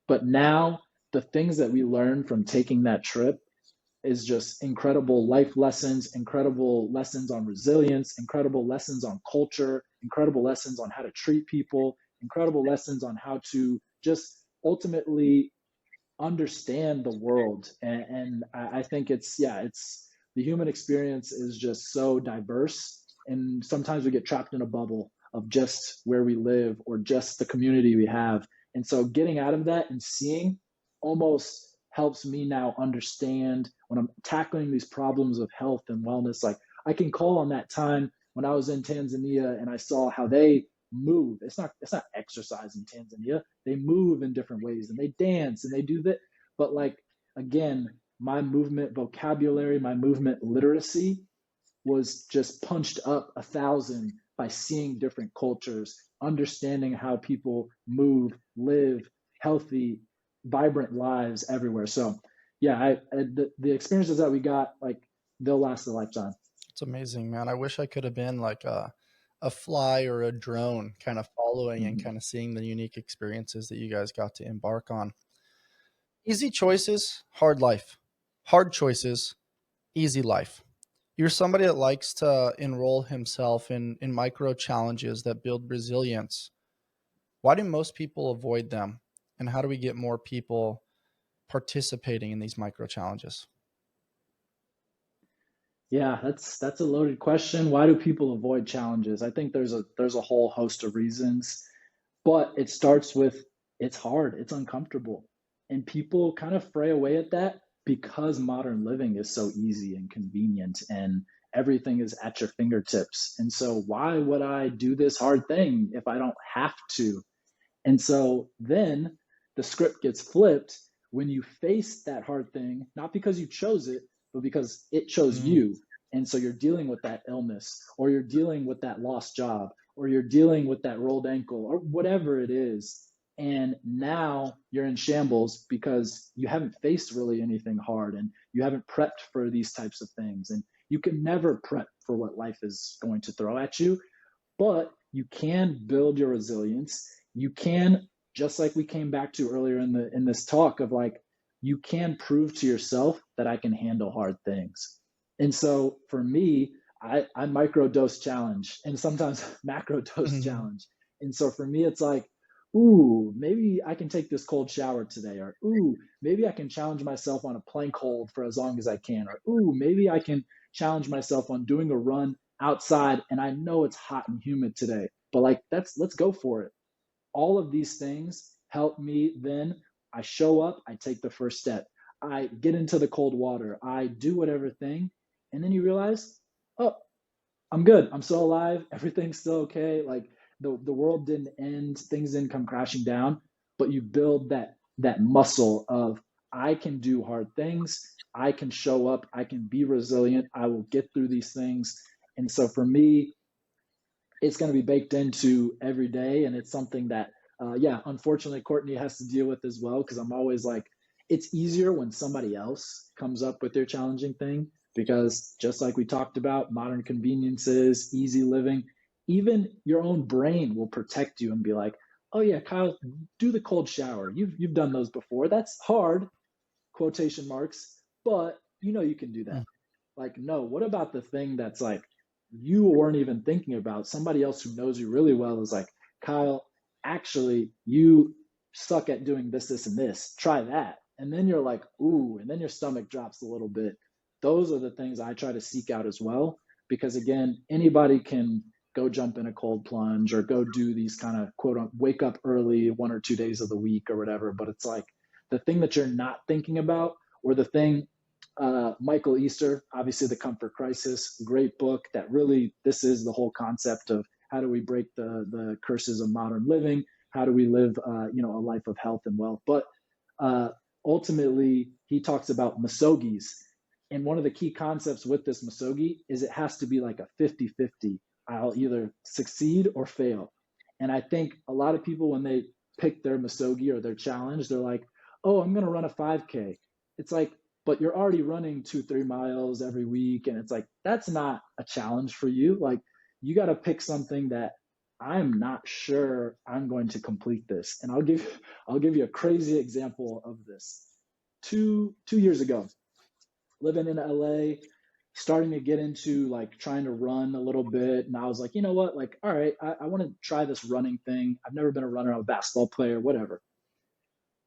A: But now, the things that we learned from taking that trip is just incredible life lessons, incredible lessons on resilience, incredible lessons on culture, incredible lessons on how to treat people, incredible lessons on how to just ultimately understand the world. And I think it's the human experience is just so diverse, and sometimes we get trapped in a bubble of just where we live or just the community we have. And so getting out of that and seeing almost helps me now understand when I'm tackling these problems of health and wellness. Like, I can call on that time when I was in Tanzania and I saw how they move. It's not exercise in Tanzania. They move in different ways and they dance and they do that. But like, again, my movement vocabulary, my movement literacy was just punched up 1,000 by seeing different cultures, understanding how people move, live healthy, vibrant lives everywhere. So yeah, the experiences that we got, like, they'll last a lifetime.
B: It's amazing, man. I wish I could have been like a fly or a drone kind of following and
A: Mhm.
B: kind of seeing the unique experiences that you guys got to embark on. Easy choices, hard life. Hard choices, easy life. You're somebody that likes to enroll himself in micro challenges that build resilience. Why do most people avoid them? And how do we get more people participating in these micro challenges?
A: Yeah, that's a loaded question. Why do people avoid challenges? I think there's a whole host of reasons, but it starts with, it's hard, it's uncomfortable. And people kind of fray away at that because modern living is so easy and convenient and everything is at your fingertips. And so why would I do this hard thing if I don't have to? And so then the script gets flipped when you face that hard thing, not because you chose it, but because it chose
B: Mm,
A: you. And so you're dealing with that illness, or you're dealing with that lost job, or you're dealing with that rolled ankle, or whatever it is. And now you're in shambles because you haven't faced really anything hard and you haven't prepped for these types of things. And you can never prep for what life is going to throw at you, but you can build your resilience. You can, just like we came back to earlier in this talk of like, you can prove to yourself that I can handle hard things. And so for me, I micro dose challenge and sometimes macro dose
B: mm,
A: challenge. And so for me, it's like, ooh, maybe I can take this cold shower today, or ooh, maybe I can challenge myself on a plank hold for as long as I can, or ooh, maybe I can challenge myself on doing a run outside and I know it's hot and humid today, but like, let's go for it. All of these things help me. Then I show up, I take the first step, I get into the cold water, I do whatever thing, and then you realize, oh, I'm good, I'm still alive, everything's still okay. Like, the world didn't end, things didn't come crashing down, but you build that muscle of, I can do hard things, I can show up, I can be resilient, I will get through these things. And so for me, it's going to be baked into every day, and it's something that yeah, unfortunately Courtney has to deal with as well, because I'm always like, it's easier when somebody else comes up with their challenging thing, because just like we talked about, modern conveniences, easy living, even your own brain will protect you and be like, oh yeah, Kyle, do the cold shower, you've done those before, that's hard, quotation marks, but you can do that.
B: mm.
A: Like, no, what about the thing that's like, you weren't even thinking about? Somebody else who knows you really well is like, Kyle, actually, you suck at doing this, and this. Try that. And then you're like, ooh, and then your stomach drops a little bit. Those are the things I try to seek out as well. Because again, anybody can go jump in a cold plunge or go do these kind of quote unquote wake up early 1 or 2 days of the week or whatever. But it's like the thing that you're not thinking about, or the thing, Michael Easter, obviously The Comfort Crisis, great book that really, this is the whole concept of how do we break the curses of modern living? How do we live, a life of health and wealth? But ultimately, he talks about misogis. And one of the key concepts with this misogi is it has to be like a 50-50. I'll either succeed or fail. And I think a lot of people, when they pick their misogi or their challenge, they're like, oh, I'm going to run a 5K. It's like, but you're already running 2-3 miles every week. And it's like, that's not a challenge for you. Like, you got to pick something that I'm not sure I'm going to complete this. And I'll give you a crazy example of this. Two years ago, living in LA, starting to get into like trying to run a little bit. And I was like, you know what? Like, all right, I want to try this running thing. I've never been a runner. I'm a basketball player, whatever.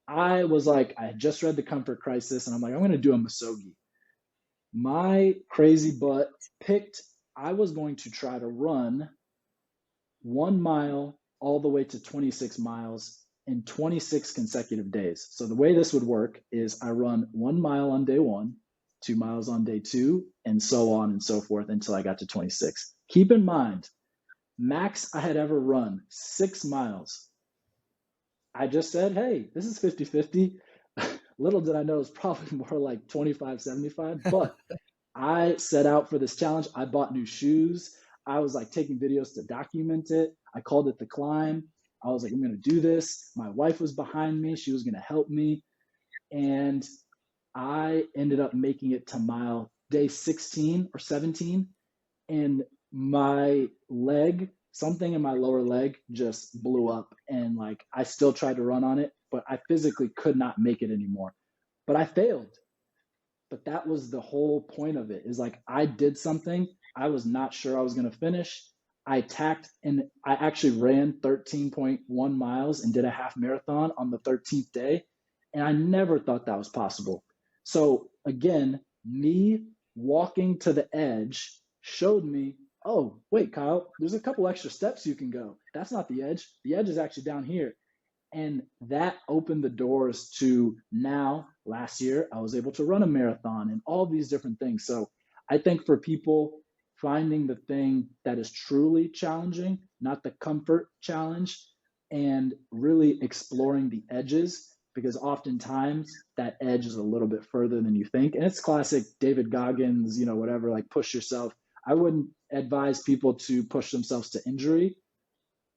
A: I was like, I had just read The Comfort Crisis, and I'm like, I'm going to do a misogi. My crazy butt picked, I was going to try to run 1 mile all the way to 26 miles in 26 consecutive days. So the way this would work is I run 1 mile on day 1, 2 miles on day 2, and so on and so forth until I got to 26. Keep in mind, max I had ever run 6 miles. I just said, hey, this is 50-50. Little did I know it's probably more like 25-75, but I set out for this challenge. I bought new shoes. I was like taking videos to document it. I called it the climb. I was like, I'm going to do this. My wife was behind me. She was going to help me. And I ended up making it to day 16 or 17. And my leg, something in my lower leg just blew up. And like, I still tried to run on it, but I physically could not make it anymore. But I failed. But that was the whole point of it, is like, I did something. I was not sure I was going to finish. I tacked, and I actually ran 13.1 miles and did a half marathon on the 13th day. And I never thought that was possible. So again, me walking to the edge showed me, oh, wait, Kyle, there's a couple extra steps you can go. That's not the edge. The edge is actually down here. And that opened the doors to now, last year, I was able to run a marathon and all these different things. So I think for people, finding the thing that is truly challenging, not the comfort challenge, and really exploring the edges, because oftentimes that edge is a little bit further than you think. And it's classic David Goggins, whatever, like push yourself. I wouldn't advise people to push themselves to injury,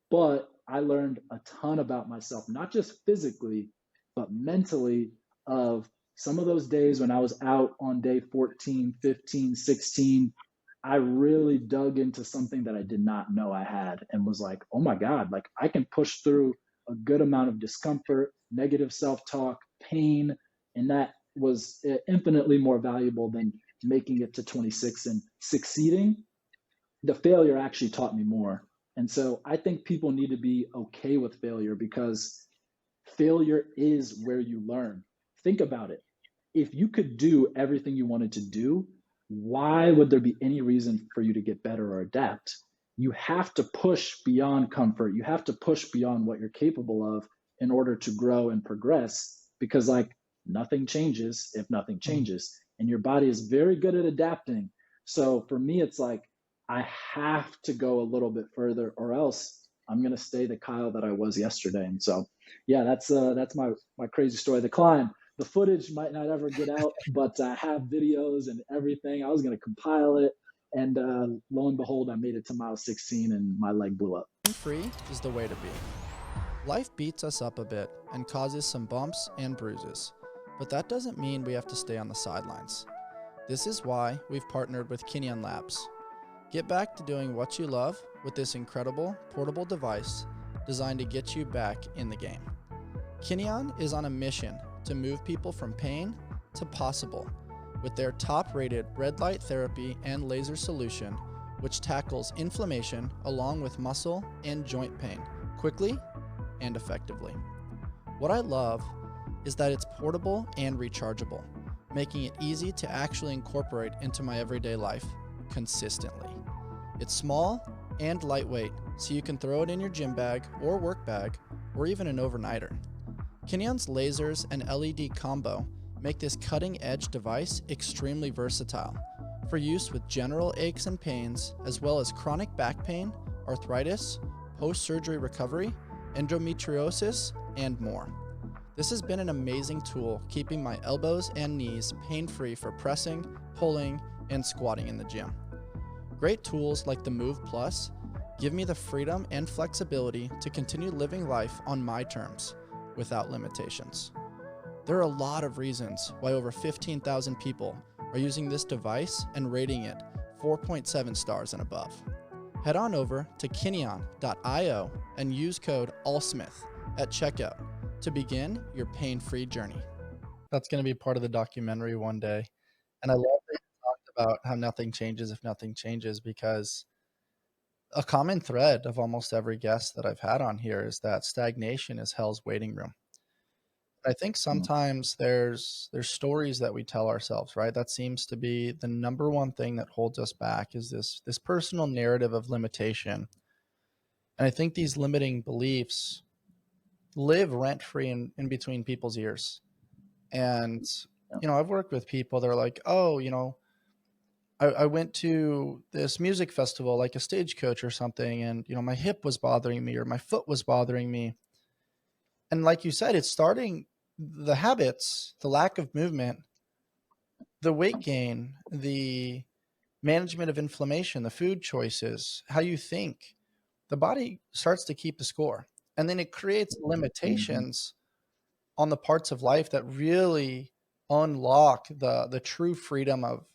A: but I learned a ton about myself, not just physically, but mentally, of some of those days when I was out on day 14, 15, 16, I really dug into something that I did not know I had and was like, oh my God, like I can push through a good amount of discomfort, negative self-talk, pain, and that was infinitely more valuable than making it to 26 and succeeding. The failure actually taught me more. And so I think people need to be okay with failure, because failure is where you learn. Think about it. If you could do everything you wanted to do, why would there be any reason for you to get better or adapt? You have to push beyond comfort. You have to push beyond what you're capable of in order to grow and progress, because like nothing changes if nothing changes. And your body is very good at adapting. So for me, it's like, I have to go a little bit further, or else I'm going to stay the Kyle that I was yesterday. And so, yeah, that's my crazy story. The climb, the footage might not ever get out, but I have videos and everything. I was going to compile it. And lo and behold, I made it to mile 16 and my leg blew up.
B: Free is the way to be. Life beats us up a bit and causes some bumps and bruises, but that doesn't mean we have to stay on the sidelines. This is why we've partnered with Kinyan Labs. Get back to doing what you love with this incredible portable device designed to get you back in the game. Kinyan is on a mission to move people from pain to possible with their top-rated red light therapy and laser solution, which tackles inflammation along with muscle and joint pain quickly and effectively. What I love is that it's portable and rechargeable, making it easy to actually incorporate into my everyday life consistently. It's small and lightweight, so you can throw it in your gym bag or work bag, or even an overnighter. Kinion's lasers and LED combo make this cutting-edge device extremely versatile for use with general aches and pains, as well as chronic back pain, arthritis, post-surgery recovery, endometriosis, and more. This has been an amazing tool, keeping my elbows and knees pain-free for pressing, pulling, and squatting in the gym. Great tools like the Move Plus give me the freedom and flexibility to continue living life on my terms without limitations. There are a lot of reasons why over 15,000 people are using this device and rating it 4.7 stars and above. Head on over to Kinion.io and use code ALLSMITH at checkout to begin your pain-free journey. That's going to be part of the documentary one day. And I love that you talked about how nothing changes if nothing changes, because a common thread of almost every guest that I've had on here is that stagnation is hell's waiting room. I think sometimes there's stories that we tell ourselves, right? That seems to be the number one thing that holds us back, is this personal narrative of limitation. And I think these limiting beliefs live rent-free in between people's ears. And, I've worked with people that are like, oh, I went to this music festival, like a Stagecoach or something, and, my hip was bothering me or my foot was bothering me. And like you said, it's starting the habits, the lack of movement, the weight gain, the management of inflammation, the food choices, how you think. The body starts to keep the score. And then it creates limitations on the parts of life that really unlock the true freedom of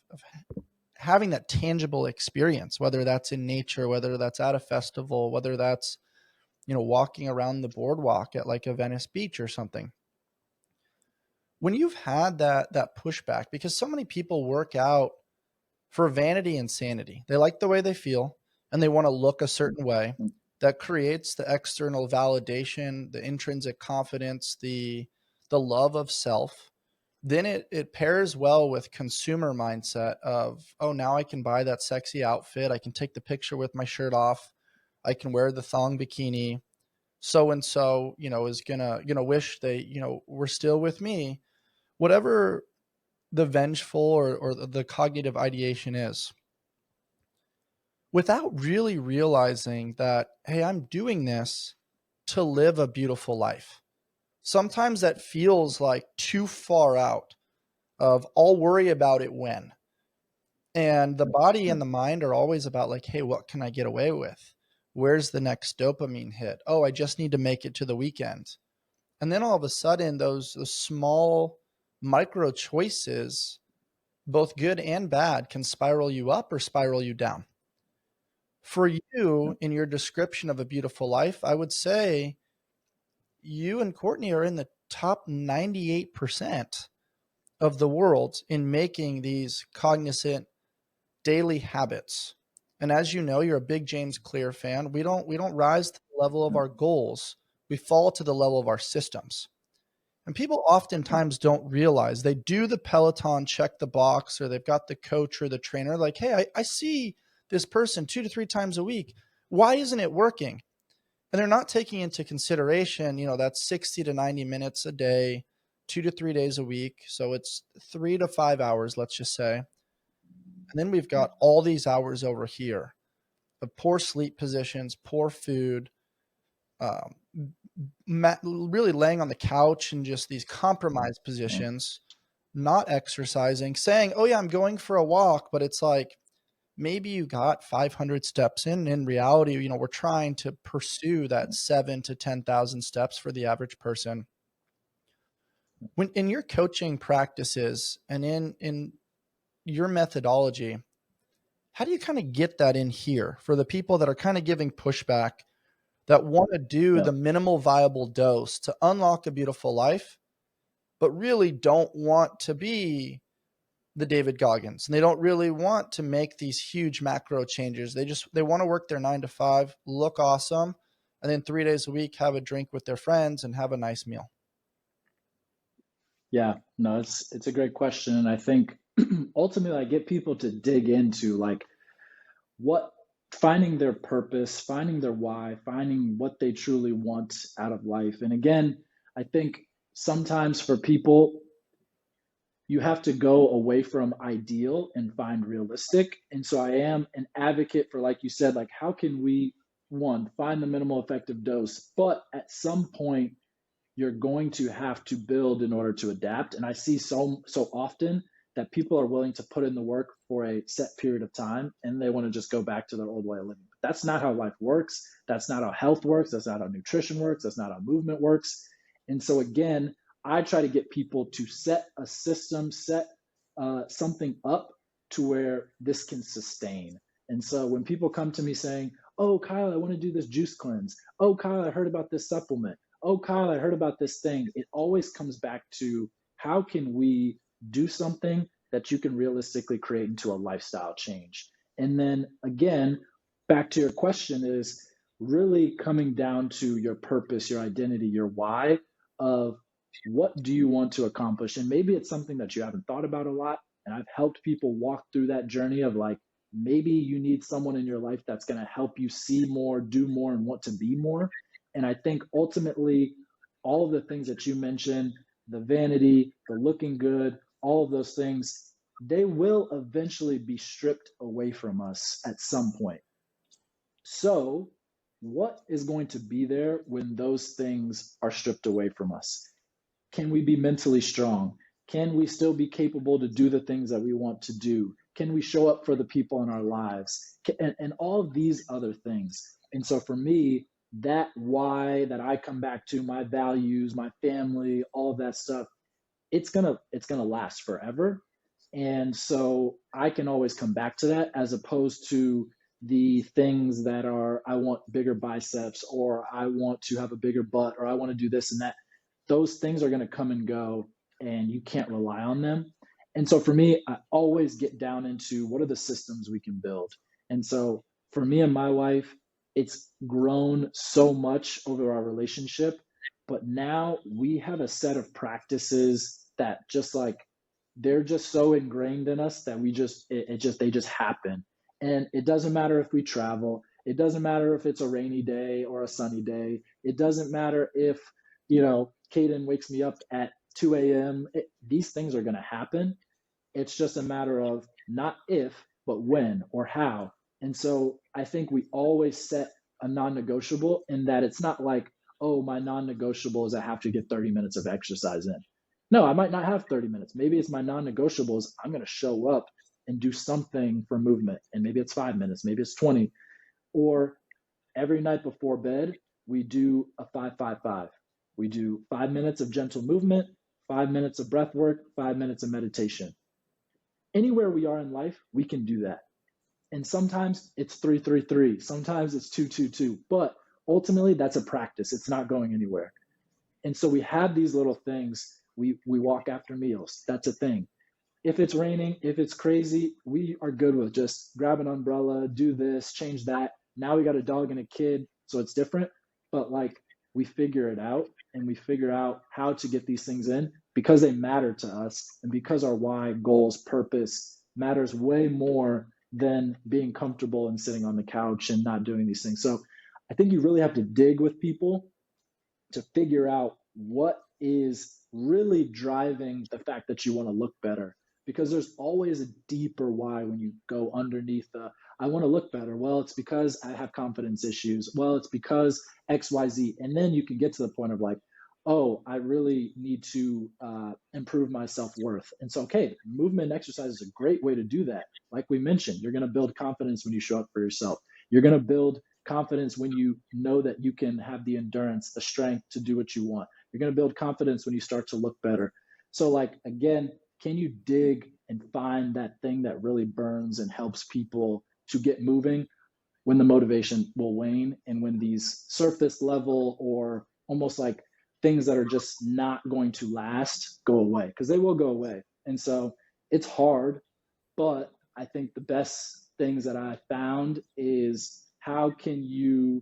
B: having that tangible experience, whether that's in nature, whether that's at a festival, whether that's, walking around the boardwalk at like a Venice beach or something. When you've had that pushback, because so many people work out for vanity and sanity, they like the way they feel and they want to look a certain way. That creates the external validation, the intrinsic confidence, the love of self. Then it pairs well with consumer mindset of, oh, now I can buy that sexy outfit. I can take the picture with my shirt off. I can wear the thong bikini. So-and-so, is gonna wish they, were still with me. Whatever the vengeful or the cognitive ideation is, without really realizing that, hey, I'm doing this to live a beautiful life. Sometimes that feels like too far out of, I'll worry about it when. And the body and the mind are always about like, hey, what can I get away with? Where's the next dopamine hit? Oh, I just need to make it to the weekend. And then all of a sudden, those small micro choices, both good and bad, can spiral you up or spiral you down. For you, in your description of a beautiful life, I would say you and Courtney are in the top 98% of the world in making these cognizant daily habits. And as you know, you're a big James Clear fan. We don't rise to the level of our goals. We fall to the level of our systems. And people oftentimes don't realize, they do the Peloton, check the box, or they've got the coach or the trainer like, hey, I see this person 2 to 3 times a week. Why isn't it working? And they're not taking into consideration, that's 60 to 90 minutes a day, 2 to 3 days a week. So it's 3 to 5 hours, let's just say. And then we've got all these hours over here of poor sleep positions, poor food, really laying on the couch in just these compromised positions, not exercising, saying, oh yeah, I'm going for a walk. But it's like, maybe you got 500 steps in. In reality, we're trying to pursue that 7 to 10,000 steps for the average person. When in your coaching practices and in your methodology, how do you kind of get that in here for the people that are kind of giving pushback, that want to do the minimal viable dose to unlock a beautiful life, but really don't want to be the David Goggins, and they don't really want to make these huge macro changes. They want to work their 9 to 5, look awesome, and then 3 days a week have a drink with their friends and have a nice meal?
A: Yeah, no, it's a great question. And I think ultimately I get people to dig into like what finding their purpose, finding their why, finding what they truly want out of life. And again, I think sometimes for people, you have to go away from ideal and find realistic. And so I am an advocate for, like you said, like how can we, one, find the minimal effective dose, but at some point you're going to have to build in order to adapt. And I see so often that people are willing to put in the work for a set period of time and they want to just go back to their old way of living. But that's not how life works. That's not how health works. That's not how nutrition works. That's not how movement works. And so again, I try to get people to set a system, set something up to where this can sustain. And so when people come to me saying, "Oh, Kyle, I want to do this juice cleanse. Oh, Kyle, I heard about this supplement. Oh, Kyle, I heard about this thing." It always comes back to how can we do something that you can realistically create into a lifestyle change. And then again, back to your question is really coming down to your purpose, your identity, your why of what do you want to accomplish? And maybe it's something that you haven't thought about a lot. And I've helped people walk through that journey of like, maybe you need someone in your life that's going to help you see more, do more, and want to be more. And I think ultimately, all of the things that you mentioned, the vanity, the looking good, all of those things, they will eventually be stripped away from us at some point. So, what is going to be there when those things are stripped away from us? Can we be mentally strong? Can we still be capable to do the things that we want to do? Can we show up for the people in our lives? And all of these other things. And so for me, that why that I come back to, my values, my family, all of that stuff, it's gonna last forever. And so I can always come back to that as opposed to the things that are I want bigger biceps or I want to have a bigger butt or I want to do this and that. Those things are going to come and go and you can't rely on them. And so for me, I always get down into what are the systems we can build. And so for me and my wife, it's grown so much over our relationship, but now we have a set of practices that just like they're just so ingrained in us that we just it just they just happen. And it doesn't matter if we travel, it doesn't matter if it's a rainy day or a sunny day, it doesn't matter if Caden wakes me up at 2 a.m. These things are going to happen. It's just a matter of not if, but when or how. And so I think we always set a non negotiable in that it's not like, oh, my non negotiable is I have to get 30 minutes of exercise in. No, I might not have 30 minutes. Maybe it's my non negotiable is I'm going to show up and do something for movement. And maybe it's 5 minutes, maybe it's 20. Or every night before bed, we do a 5-5-5. We do 5 minutes of gentle movement, 5 minutes of breath work, 5 minutes of meditation. Anywhere we are in life, we can do that. And sometimes it's 3-3-3, sometimes it's 2-2-2, but ultimately that's a practice. It's not going anywhere. And so we have these little things. We walk after meals. That's a thing. If it's raining, if it's crazy, we are good with just grab an umbrella, do this, change that. Now we got a dog and a kid, so it's different. But like we figure it out and we figure out how to get these things in because they matter to us and because our why, goals, purpose matters way more than being comfortable and sitting on the couch and not doing these things. So I think you really have to dig with people to figure out what is really driving the fact that you want to look better, because there's always a deeper why when you go underneath the I want to look better. Well, it's because I have confidence issues. Well, it's because XYZ. And then you can get to the point of like, oh, I really need to improve my self-worth. And so, okay, movement and exercise is a great way to do that. Like we mentioned, you're going to build confidence when you show up for yourself. You're going to build confidence when you know that you can have the endurance, the strength to do what you want. You're going to build confidence when you start to look better. So like, again, can you dig and find that thing that really burns and helps people to get moving when the motivation will wane and when these surface level or almost like things that are just not going to last go away, because they will go away. And so it's hard, but I think the best things that I found is how can you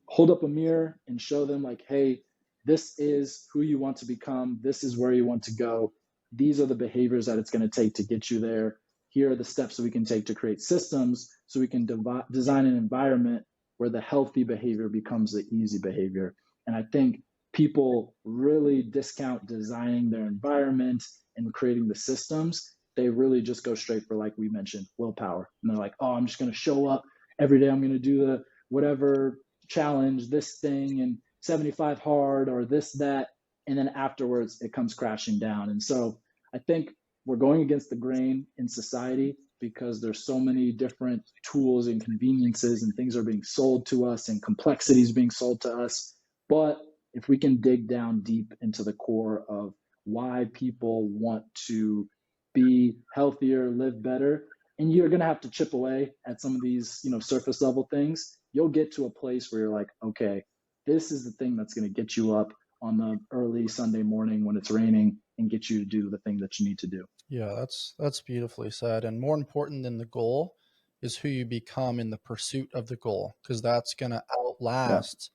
A: hold up a mirror and show them like, hey, this is who you want to become. This is where you want to go. These are the behaviors that it's going to take to get you there. Here are the steps that we can take to create systems so we can design an environment where the healthy behavior becomes the easy behavior. And I think people really discount designing their environment and creating the systems. They really just go straight for, like we mentioned, willpower. And they're like, oh, I'm just going to show up every day. I'm going to do the whatever challenge, this thing, and 75 hard or this, that. And then afterwards, it comes crashing down. And so I think we're going against the grain in society because there's so many different tools and conveniences and things are being sold to us and complexities being sold to us. But if we can dig down deep into the core of why people want to be healthier, live better, and you're going to have to chip away at some of these, surface level things, you'll get to a place where you're like, okay, this is the thing that's going to get you up on the early Sunday morning when it's raining and get you to do the thing that you need to do.
B: Yeah, that's beautifully said. And more important than the goal is who you become in the pursuit of the goal, because that's going to outlast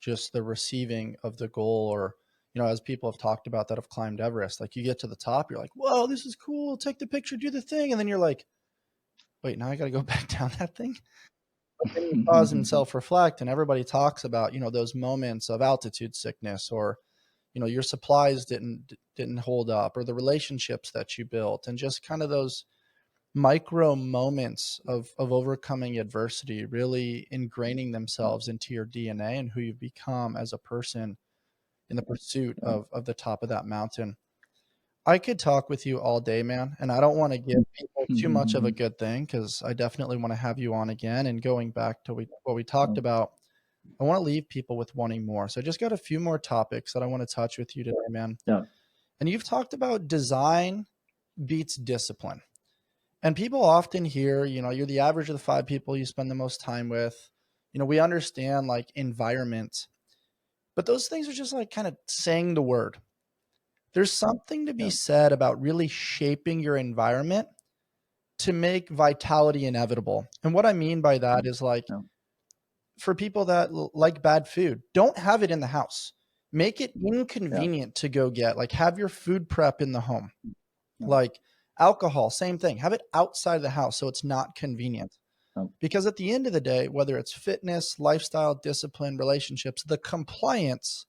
B: just the receiving of the goal. Or, as people have talked about that have climbed Everest, like you get to the top, you're like, whoa, this is cool. Take the picture, do the thing. And then you're like, wait, now I got to go back down that thing. But then you pause and self-reflect, and everybody talks about, those moments of altitude sickness, or, your supplies didn't hold up, or the relationships that you built, and just kind of those micro moments of overcoming adversity really ingraining themselves into your DNA and who you've become as a person in the pursuit of the top of that mountain. I could talk with you all day, man, and I don't want to give people too much of a good thing, because I definitely want to have you on again. And going back to what we talked about, I want to leave people with wanting more. So I just got a few more topics that I want to touch with you today, man.
A: Yeah.
B: And you've talked about design beats discipline. And people often hear, you're the average of the 5 people you spend the most time with. We understand like environment, but those things are just like kind of saying the word. There's something to be said about really shaping your environment to make vitality inevitable. And what I mean by that is like, for people that like bad food, don't have it in the house. Make it inconvenient to go get, like have your food prep in the home. Like alcohol, same thing. Have it outside of the house so it's not convenient. Because at the end of the day, whether it's fitness, lifestyle, discipline, relationships, the compliance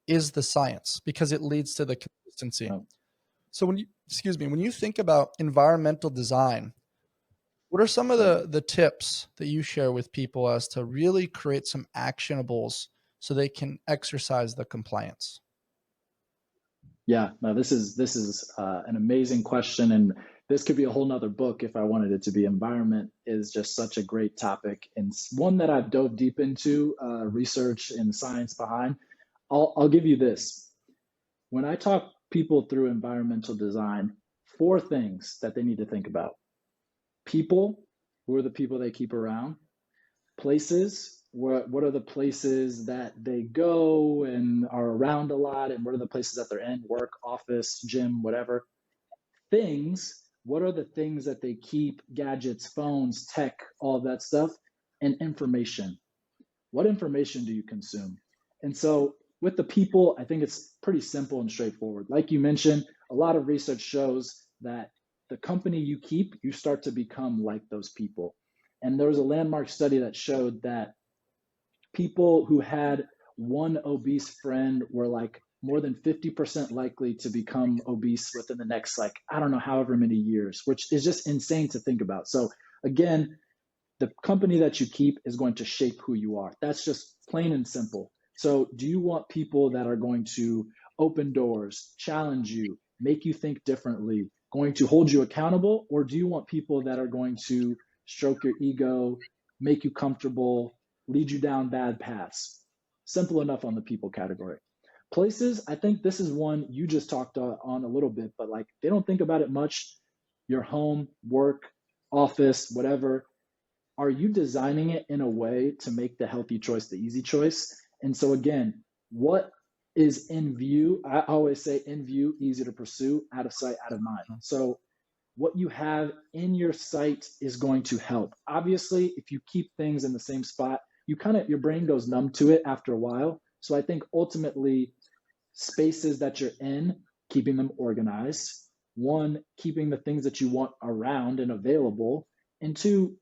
B: is the science, because it leads to the consistency. So when you think about environmental design, what are some of the tips that you share with people as to really create some actionables so they can exercise the compliance?
A: Yeah, no, this is an amazing question, and this could be a whole nother book if I wanted it to be. Environment is just such a great topic, and one that I've dove deep into research and science behind. I'll give you this. When I talk people through environmental design, 4 things that they need to think about. People, who are the people they keep around? Places, what are the places that they go and are around a lot, and what are the places that they're in, work, office, gym, whatever. Things, what are the things that they keep, gadgets, phones, tech, all of that stuff. And information, what information do you consume? And so with the people, I think it's pretty simple and straightforward. Like you mentioned, a lot of research shows that the company you keep, you start to become like those people. And there was a landmark study that showed that people who had one obese friend were like more than 50% likely to become obese within the next, like, I don't know, however many years, which is just insane to think about. So again, the company that you keep is going to shape who you are. That's just plain and simple. So do you want people that are going to open doors, challenge you, make you think differently, going to hold you accountable? Or do you want people that are going to stroke your ego, make you comfortable, lead you down bad paths? Simple enough on the people category. Places, I think this is one you just talked on a little bit, but like they don't think about it much. Your home, work, office, whatever. Are you designing it in a way to make the healthy choice the easy choice? And so again, what is in view? I always say in view, easy to pursue, out of sight, out of mind. So what you have in your sight is going to help. Obviously, if you keep things in the same spot, your brain goes numb to it after a while. So I think ultimately spaces that you're in, keeping them organized. One, keeping the things that you want around and available. And two,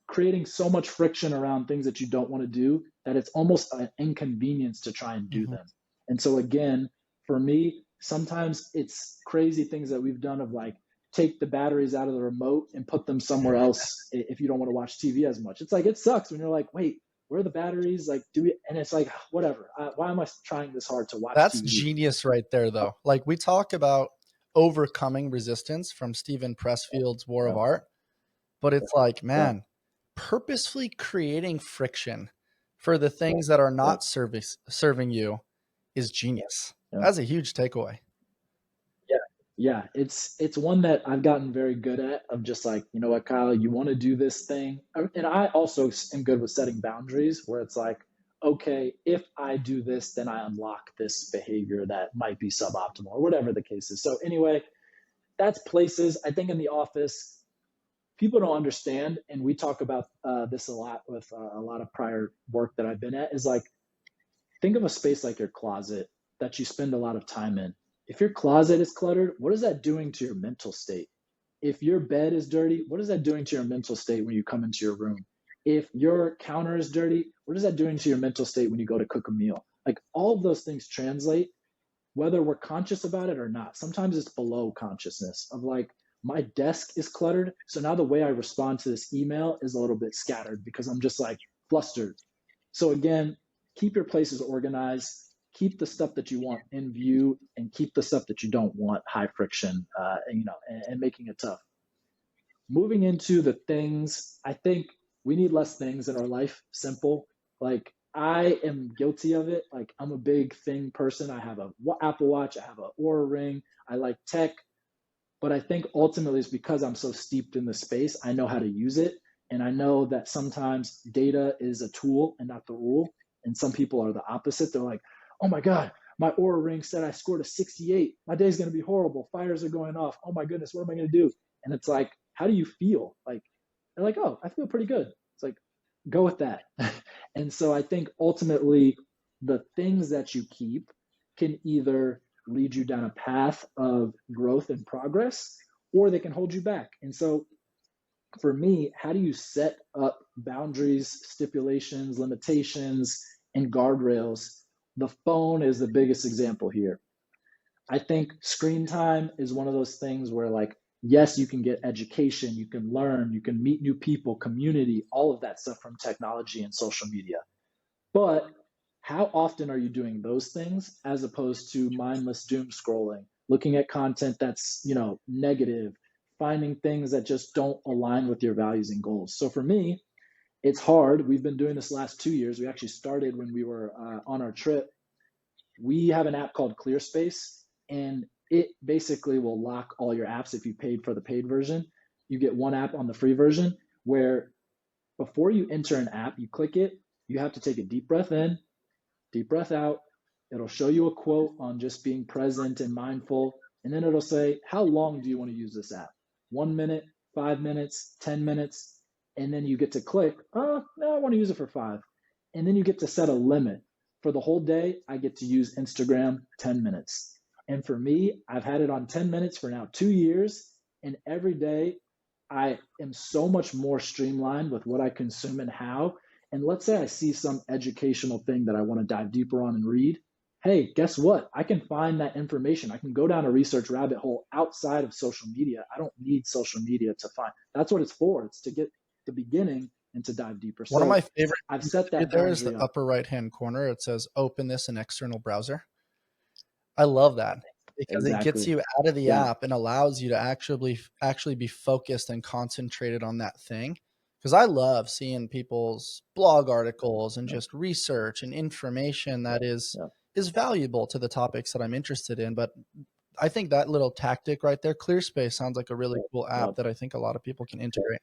A: creating so much friction around things that you don't want to do that it's almost an inconvenience to try and do
B: Mm-hmm.
A: them. And so again, for me, sometimes it's crazy things that we've done of like take the batteries out of the remote and put them somewhere else if you don't want to watch TV as much. It's like, it sucks when you're like, wait, where are the batteries? Like, do we? And it's like, whatever. Why am I trying this hard to watch
B: That's
A: TV?
B: genius right there, though. Like we talk about overcoming resistance from Stephen Pressfield's War of Art, but it's like, man, purposefully creating friction for the things that are not serving you is genius. That's a huge takeaway.
A: Yeah, it's one that I've gotten very good at, of just like, you know what, Kyle, you want to do this thing. And I also am good with setting boundaries where it's like, okay, if I do this, then I unlock this behavior that might be suboptimal or whatever the case is. So anyway, that's places. I think in the office, people don't understand, and we talk about this a lot with a lot of prior work that I've been at, is like, think of a space like your closet that you spend a lot of time in. If your closet is cluttered, what is that doing to your mental state? If your bed is dirty, what is that doing to your mental state when you come into your room? If your counter is dirty, what is that doing to your mental state when you go to cook a meal? Like, all of those things translate, whether we're conscious about it or not. Sometimes it's below consciousness of like, my desk is cluttered, so now the way I respond to this email is a little bit scattered because I'm just like flustered. So again, keep your places organized, keep the stuff that you want in view, and keep the stuff that you don't want high friction, and making it tough. Moving into the things, I think we need less things in our life. Simple. Like, I am guilty of it. Like, I'm a big thing person. I have a Apple Watch. I have an Oura Ring. I like tech. But I think ultimately it's because I'm so steeped in the space, I know how to use it. And I know that sometimes data is a tool and not the rule. And some people are the opposite. They're like, oh my God, my Oura Ring said I scored a 68. My day's going to be horrible. Fires are going off. Oh my goodness, what am I going to do? And it's like, how do you feel? Like, they're like, oh, I feel pretty good. It's like, go with that. And so I think ultimately the things that you keep can either lead you down a path of growth and progress, or they can hold you back. And so for me, how do you set up boundaries, stipulations, limitations, and guardrails? The phone is the biggest example here. I think screen time is one of those things where, like, yes, you can get education, you can learn, you can meet new people, community, all of that stuff from technology and social media. But how often are you doing those things as opposed to mindless doom scrolling, looking at content that's, negative, finding things that just don't align with your values and goals? So for me, it's hard. We've been doing this last 2 years. We actually started when we were on our trip. We have an app called ClearSpace, and it basically will lock all your apps. If you paid for the paid version, you get one app on the free version where before you enter an app, you click it, you have to take a deep breath in, deep breath out. It'll show you a quote on just being present and mindful. And then it'll say, how long do you want to use this app? 1 minute, 5 minutes, 10 minutes. And then you get to click, oh, no, I want to use it for 5. And then you get to set a limit. For the whole day, I get to use Instagram 10 minutes. And for me, I've had it on 10 minutes for now 2 years. And every day, I am so much more streamlined with what I consume and how. And let's say I see some educational thing that I want to dive deeper on and read. Hey, guess what? I can find that information. I can go down a research rabbit hole outside of social media. I don't need social media to find. That's what it's for. It's to get the beginning and to dive deeper.
B: One of my favorite
A: I've set that
B: there is the upper right-hand corner. It says open this in external browser. I love that because it gets you out of the app and allows you to actually be focused and concentrated on that thing. Because I love seeing people's blog articles and just research and information that is valuable to the topics that I'm interested in. But I think that little tactic right there, ClearSpace, sounds like a really cool app that I think a lot of people can integrate.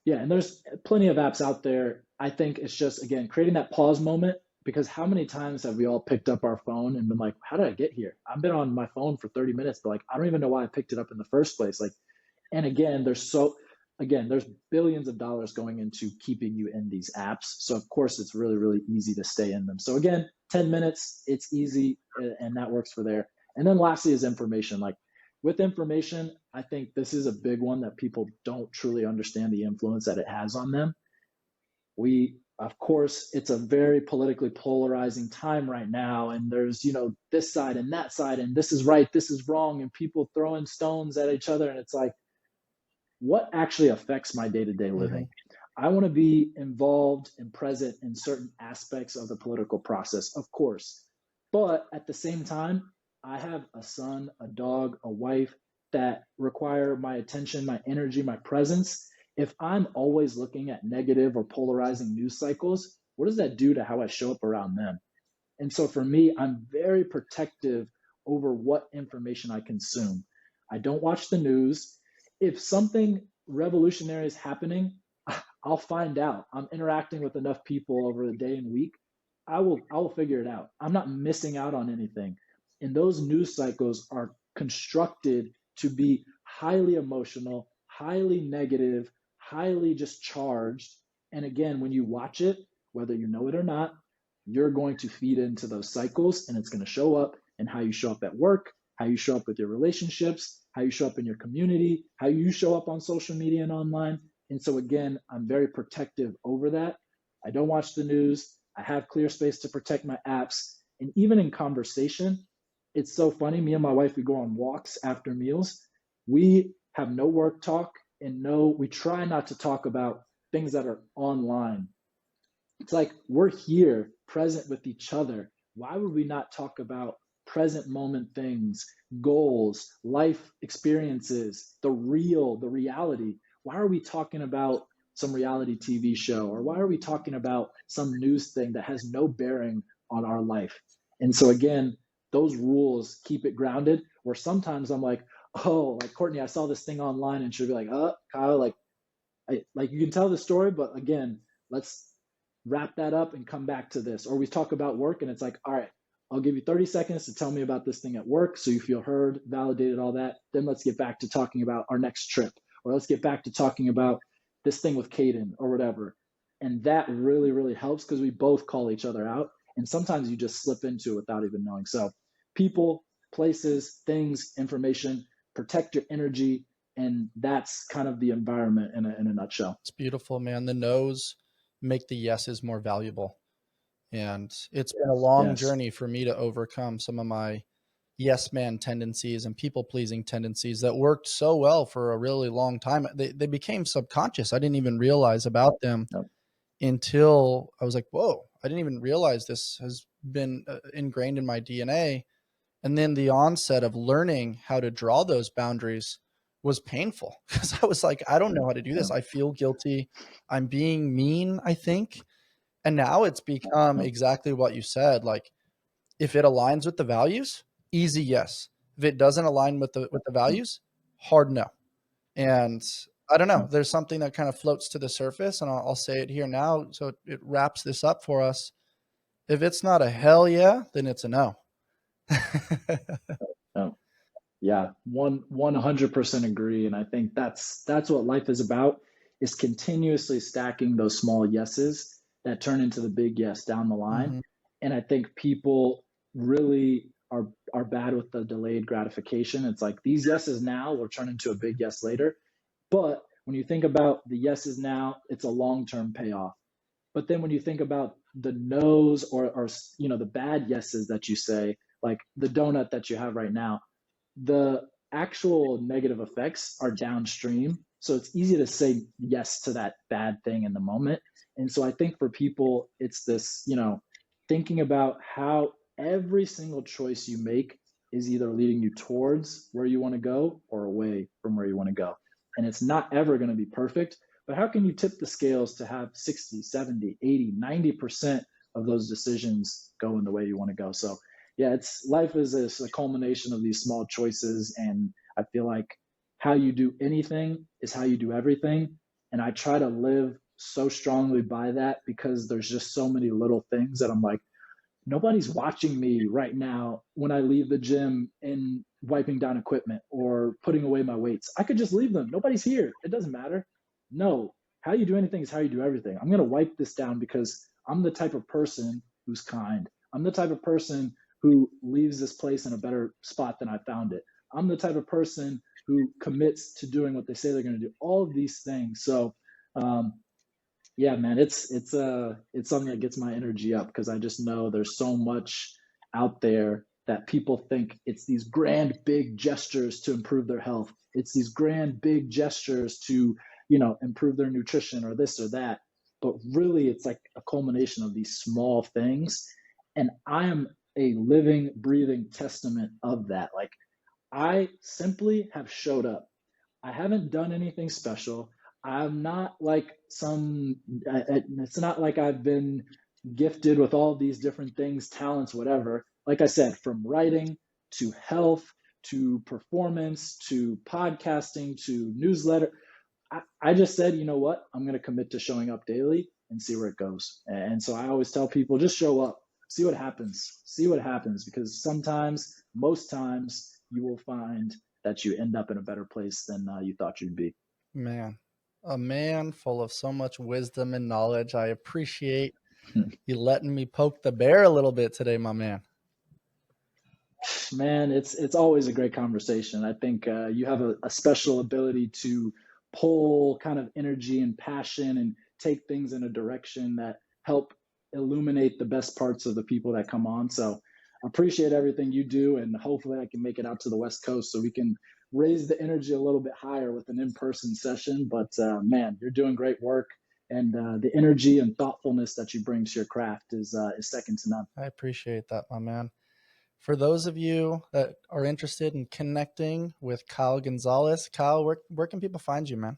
A: Yeah, and there's plenty of apps out there. I think it's just, again, creating that pause moment, because how many times have we all picked up our phone and been like, how did I get here? I've been on my phone for 30 minutes, but like, I don't even know why I picked it up in the first place. Like, and again, again, there's billions of dollars going into keeping you in these apps. So of course it's really, really easy to stay in them. So again, 10 minutes, it's easy, and that works for there. And then lastly is information. Like with information, I think this is a big one that people don't truly understand the influence that it has on them. Of course, it's a very politically polarizing time right now, and there's, this side and that side, and this is right, this is wrong, and people throwing stones at each other. And it's like, what actually affects my day-to-day living? I want to be involved and present in certain aspects of the political process, of course. But at the same time, I have a son, a dog, a wife that require my attention, my energy, my presence. If I'm always looking at negative or polarizing news cycles, what does that do to how I show up around them? And so for me, I'm very protective over what information I consume. I don't watch the news. If something revolutionary is happening, I'll find out. I'm interacting with enough people over the day and week. I will figure it out. I'm not missing out on anything. And those news cycles are constructed to be highly emotional, highly negative, highly just charged. And again, when you watch it, whether you know it or not, you're going to feed into those cycles, and it's going to show up in how you show up at work, how you show up with your relationships, how you show up in your community, how you show up on social media and online. And so again, I'm very protective over that. I don't watch the news. I have clear space to protect my apps. And even in conversation, it's so funny. Me and my wife, we go on walks after meals. We have no work talk, and we try not to talk about things that are online. It's like we're here present with each other. Why would we not talk about present moment things, goals, life experiences, the reality? Why are we talking about some reality TV show? Or why are we talking about some news thing that has no bearing on our life? And so again, those rules keep it grounded, where sometimes I'm like, oh, like Courtney, I saw this thing online, and she'll be like, Kyle, like you can tell the story, but again, let's wrap that up and come back to this. Or we talk about work, and it's like, all right, I'll give you 30 seconds to tell me about this thing at work so you feel heard, validated, all that. Then let's get back to talking about our next trip, or let's get back to talking about this thing with Caden or whatever. And that really, really helps, because we both call each other out. And sometimes you just slip into it without even knowing. So people, places, things, information, protect your energy. And that's kind of the environment in a nutshell.
B: It's beautiful, man. The no's make the yeses more valuable. And it's been a long journey for me to overcome some of my yes man tendencies and people pleasing tendencies that worked so well for a really long time. They became subconscious. I didn't even realize about them until I was like, whoa, I didn't even realize this has been ingrained in my DNA. And then the onset of learning how to draw those boundaries was painful, because I was like, I don't know how to do this. I feel guilty. I'm being mean, I think. And now it's become exactly what you said. Like, if it aligns with the values, easy yes. If it doesn't align with the values, hard no. And I don't know, there's something that kind of floats to the surface, and I'll say it here now, so it wraps this up for us. If it's not a hell yeah, then it's a no.
A: Yeah, 100% agree. And I think that's what life is about, is continuously stacking those small yeses that turn into the big yes down the line. Mm-hmm. And I think people really are bad with the delayed gratification. It's like these yeses now will turn into a big yes later. But when you think about the yeses now, it's a long-term payoff. But then when you think about the no's or the bad yeses that you say, like the donut that you have right now, the actual negative effects are downstream. So it's easy to say yes to that bad thing in the moment. And so I think for people, it's this, thinking about how every single choice you make is either leading you towards where you want to go or away from where you want to go. And it's not ever going to be perfect, but how can you tip the scales to have 60, 70, 80, 90% of those decisions go in the way you want to go? So yeah, life is a culmination of these small choices. And I feel like how you do anything is how you do everything. And I try to live so strongly by that, because there's just so many little things that I'm like, nobody's watching me right now when I leave the gym and wiping down equipment or putting away my weights. I could just leave them. Nobody's here. It doesn't matter. No, how you do anything is how you do everything. I'm going to wipe this down because I'm the type of person who's kind. I'm the type of person who leaves this place in a better spot than I found it. I'm the type of person who commits to doing what they say they're going to do. All of these things. So, um, yeah, man, it's something that gets my energy up because I just know there's so much out there that people think it's these grand big gestures to improve their health. It's these grand big gestures to, improve their nutrition or this or that. But really it's like a culmination of these small things. And I am a living, breathing testament of that. Like I simply have showed up. I haven't done anything special. I'm not like it's not like I've been gifted with all these different things, talents, whatever. Like I said, from writing to health to performance to podcasting to newsletter, I just said, you know what? I'm going to commit to showing up daily and see where it goes. And so I always tell people just show up, see what happens, because sometimes, most times, you will find that you end up in a better place than you thought you'd be.
B: Man, a man full of so much wisdom and knowledge. I appreciate you letting me poke the bear a little bit today, my man.
A: Man, it's always a great conversation. I think you have a special ability to pull kind of energy and passion and take things in a direction that help illuminate the best parts of the people that come on. So I appreciate everything you do, and hopefully I can make it out to the West Coast so we can raise the energy a little bit higher with an in-person session. But man, you're doing great work, and the energy and thoughtfulness that you bring to your craft is second to none.
B: I appreciate that, my man. For those of you that are interested in connecting with Kyle Gonzalez, Kyle, where can people find you, man?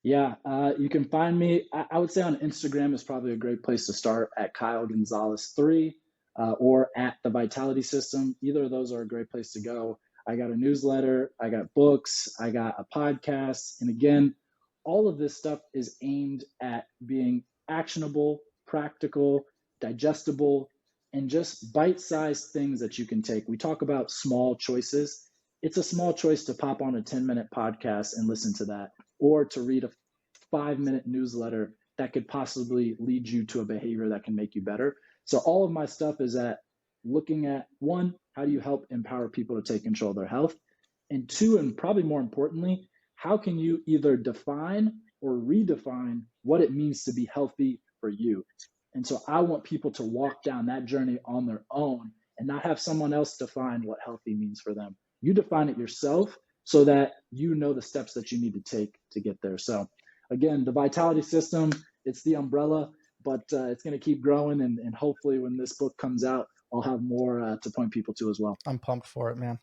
A: Yeah, you can find me. I would say on Instagram is probably a great place to start at Kyle Gonzalez 3 or at the Vitality System. Either of those are a great place to go. I got a newsletter, I got books, I got a podcast. And again, all of this stuff is aimed at being actionable, practical, digestible, and just bite sized things that you can take. We talk about small choices. It's a small choice to pop on a 10-minute podcast and listen to that, or to read a 5-minute newsletter that could possibly lead you to a behavior that can make you better. So all of my stuff is at looking at, one, how do you help empower people to take control of their health? And two, and probably more importantly, how can you either define or redefine what it means to be healthy for you? And so I want people to walk down that journey on their own and not have someone else define what healthy means for them. You define it yourself so that you know the steps that you need to take to get there. So again, the Vitality System, it's the umbrella, but it's going to keep growing. And hopefully when this book comes out, I'll have more to point people to as well.
B: I'm pumped for it, man.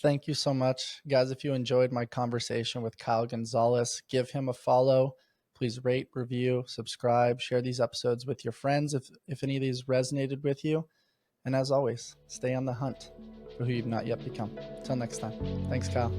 B: Thank you so much. Guys, if you enjoyed my conversation with Kyle Gonzalez, give him a follow. Please rate, review, subscribe, share these episodes with your friends if any of these resonated with you. And as always, stay on the hunt for who you've not yet become. Until next time. Thanks, Kyle.